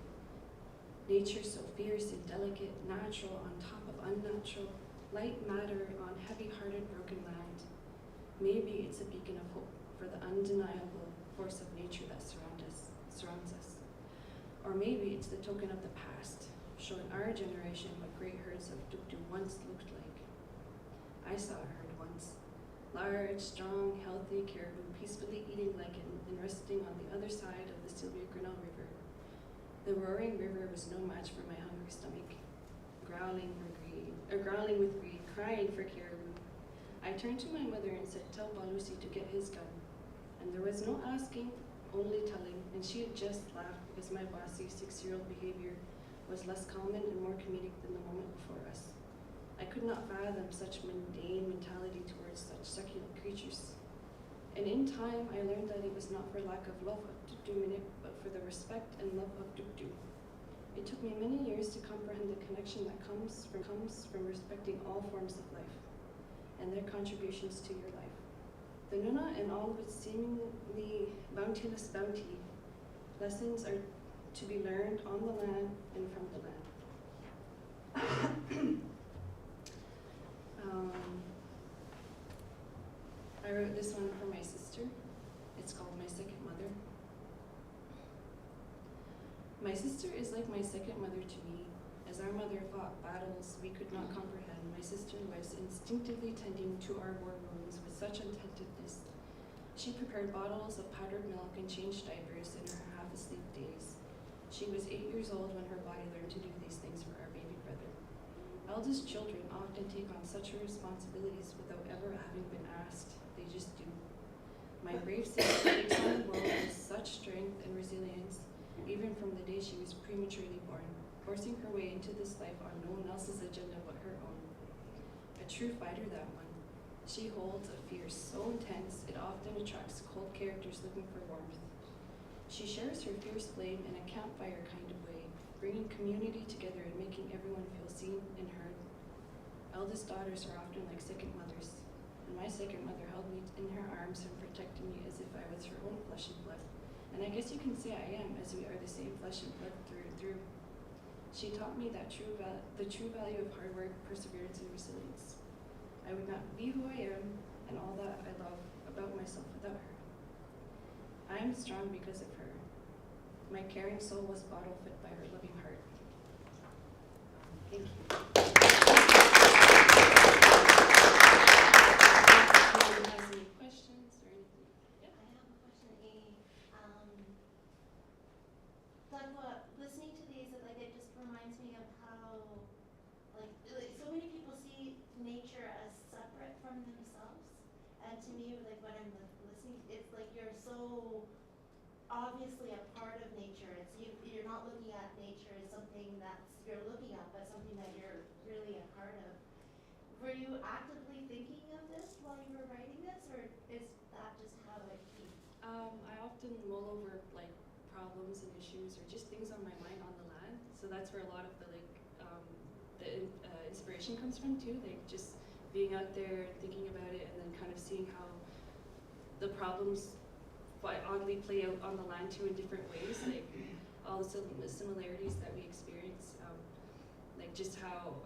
Nature so fierce and delicate, natural on top of unnatural, light matter on heavy-hearted broken land. Maybe it's a beacon of hope for the undeniable force of nature that surrounds us. Or maybe it's the token of the past, showing our generation what great herds of Tuktu once looked like. I saw a herd once, large, strong, healthy caribou peacefully eating lichen and resting on the other side of the Sylvia Grinnell River. The roaring river was no match for my hungry stomach, growling with greed, crying for caribou. I turned to my mother and said, "Tell Balusi to get his gun." And there was no asking, only telling, and she had just laughed because my bossy 6-year-old behavior was less common and more comedic than the moment before us. I could not fathom such mundane mentality towards such succulent creatures. And in time, I learned that it was not for lack of love of Tuktu, but for the respect and love of Tuktu. It took me many years to comprehend the connection that comes from respecting all forms of life and their contributions to your life. The Nuna and all of its seemingly bounteous bounty, lessons are to be learned on the land and from the land. I wrote this one for my sister. It's called My Second Mother. My sister is like my second mother to me. As our mother fought battles we could not comprehend, my sister was instinctively tending to our war wounds with such attentiveness. She prepared bottles of powdered milk and changed diapers in her half-asleep days. She was 8 years old when her body learned to do these things for our baby brother. Eldest children often take on such responsibilities without ever having been asked. They just do. My brave sister takes on the world with such strength and resilience, even from the day she was prematurely born, forcing her way into this life on no one else's agenda but her own. A true fighter, that one. She holds a fear so intense it often attracts cold characters looking for warmth. She shares her fierce flame in a campfire kind of way, bringing community together and making everyone feel seen and heard. Eldest daughters are often like second mothers, and my second mother held me in her arms and protected me as if I was her own flesh and blood. And I guess you can say I am, as we are the same flesh and blood through and through. She taught me that the true value of hard work, perseverance, and resilience. I would not be who I am and all that I love about myself without her. I am strong because of her. My caring soul was bottle fed by her loving heart. Thank you. Anyone has any questions or anything? Yep.
I have a question, like what, listening to these, it just reminds me of how, like so many people see nature as separate from themselves, and to me, like when I'm listening, it's like you're so obviously a part of nature. It's you're not looking at nature as something that's you're looking at, but something that you're really a part of. Were you actively thinking of this while you were writing this, or is that just how it came?
I often mull over like problems and issues or just things on my mind on the land. So that's where a lot of the inspiration comes from too. Like just being out there, thinking about it, and then kind of seeing how the problems oddly play out on the land too in different ways. Like all the similarities that we experience. Like just how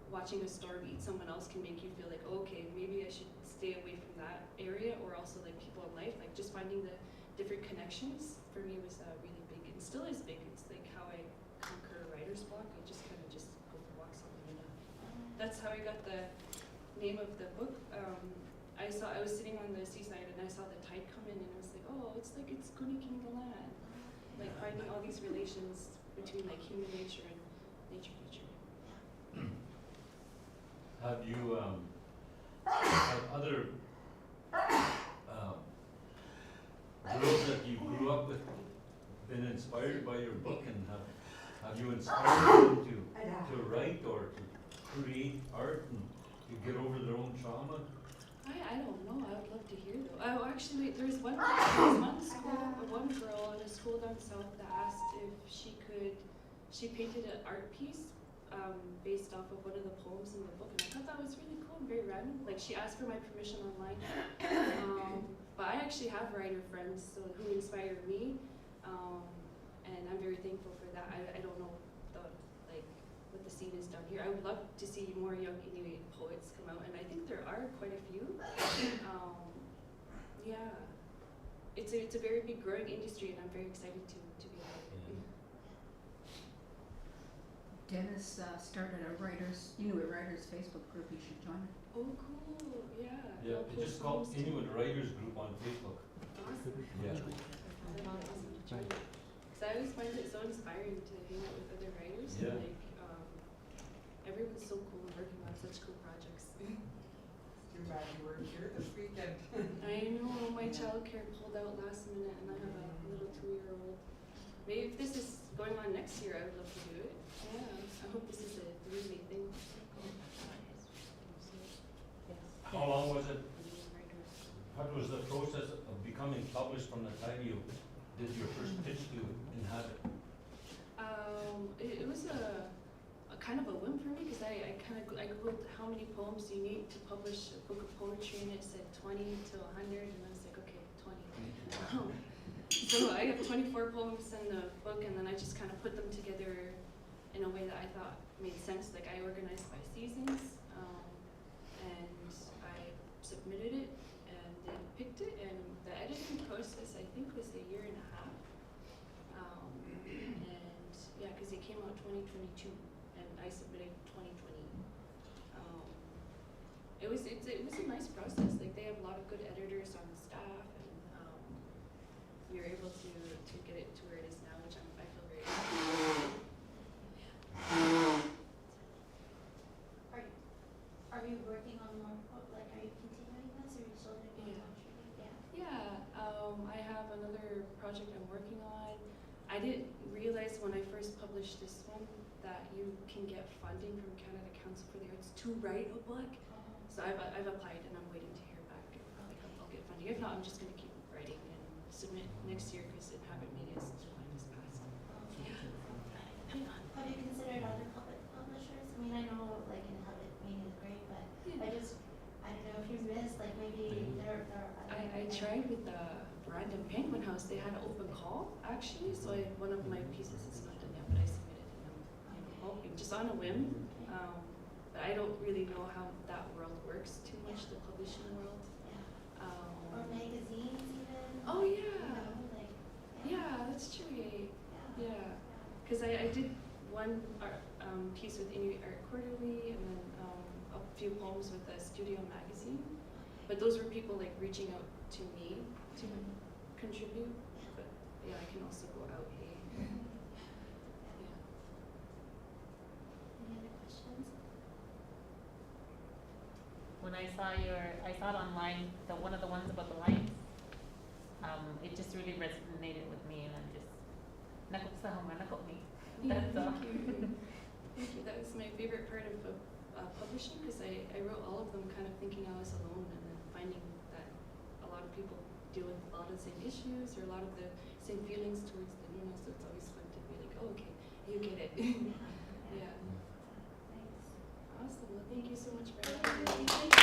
watching a storm eat someone else can make you feel like, oh, okay, maybe I should stay away from that area, or also like people in life, like just finding the different connections for me was really big and still is big. It's like how I conquer writer's block. I just kind of just go for walks on the window. That's how I got the name of the book. I was sitting on the seaside and I saw the tide come in and I was like, oh, it's like it's Guniking the land. Like finding all these relations between like human nature and nature.
Have you, have other girls that you grew up with been inspired by your book, and have you inspired them to write or to create art and to get over their own trauma?
I don't know. I would love to hear though. Oh, actually, wait. There's one girl in a school down south that asked if she could. She painted an art piece based off of one of the poems in the book, and I thought that was really cool and very random. Like she asked for my permission online, but I actually have writer friends who inspire me, and I'm very thankful for that. I don't know what the scene is down here. I would love to see more young Inuit poets come out, and I think there are quite a few. Yeah, it's a very big growing industry, and I'm very excited to be part of it.
Dennis started a Inuit writers Facebook group. You should join it.
Oh, cool! Yeah.
Yeah, it's just called Inuit Writers Group on Facebook.
Awesome.
Yeah.
Because I always find it so inspiring to hang out with other writers.
Yeah.
And, like, everyone's so cool and working on such cool projects.
Too bad you weren't here this weekend.
I know, my childcare pulled out last minute and I have a little 2-year-old. Maybe if this is going on next year, I would love to do it. Yeah, I hope this is a 3-day thing.
How long was it? What was the process of becoming published from the time you did your first pitch to Inhabit?
It was a kind of a whim for me because I googled how many poems you need to publish a book of poetry, and it said 20 to 100, and I was like, okay, 20. So I have 24 poems in the book, and then I just kind of put them together in a way that I thought made sense. Like I organized by seasons, and I submitted it, and they picked it, and the editing process I think was 1.5 years. And yeah, because it came out 2022, and I submitted 2020. It was a nice process. Like they have a lot of good editors on the staff, and we were able to get it to where it is now, which I feel very happy.
Are you working on more? Like, are you continuing this, or are you still doing contributing?
Yeah, I have another project I'm working on. I didn't realize when I first published this one that you can get funding from Canada Council for the Arts to write a book. So I've applied and I'm waiting to hear back if I'll get funding. If not, I'm just going to keep writing and submit next year because Inhabit Media's deadline is passed.
Have you considered other publishers? I mean, I know like Inhabit Media is great, but I don't know if you missed, like maybe there are other.
I tried with the Random Penguin House. They had an open call actually, so one of my pieces is not done yet, but I submitted and I'm hoping just on a whim. But I don't really know how that world works too much, the publishing world.
Or magazines even.
Oh yeah.
You know, like,
yeah, that's true. Yeah. Because I did one piece with Inuit Art Quarterly, and then a few poems with the Studio Magazine. But those were people like reaching out to me to contribute. But yeah, I can also go out. Hey. Yeah.
Any other questions?
When I saw it online, one of the ones about the lights, it just really resonated with
Yeah,
That's all.
thank you. Thank you. That was my favorite part of publishing because I wrote all of them kind of thinking I was alone and then finding that a lot of people deal with a lot of the same issues or a lot of the same feelings towards the new, so it's always fun to be like, oh, okay, you get it. Yeah.
Thanks.
Awesome. Well, thank you so much for having me.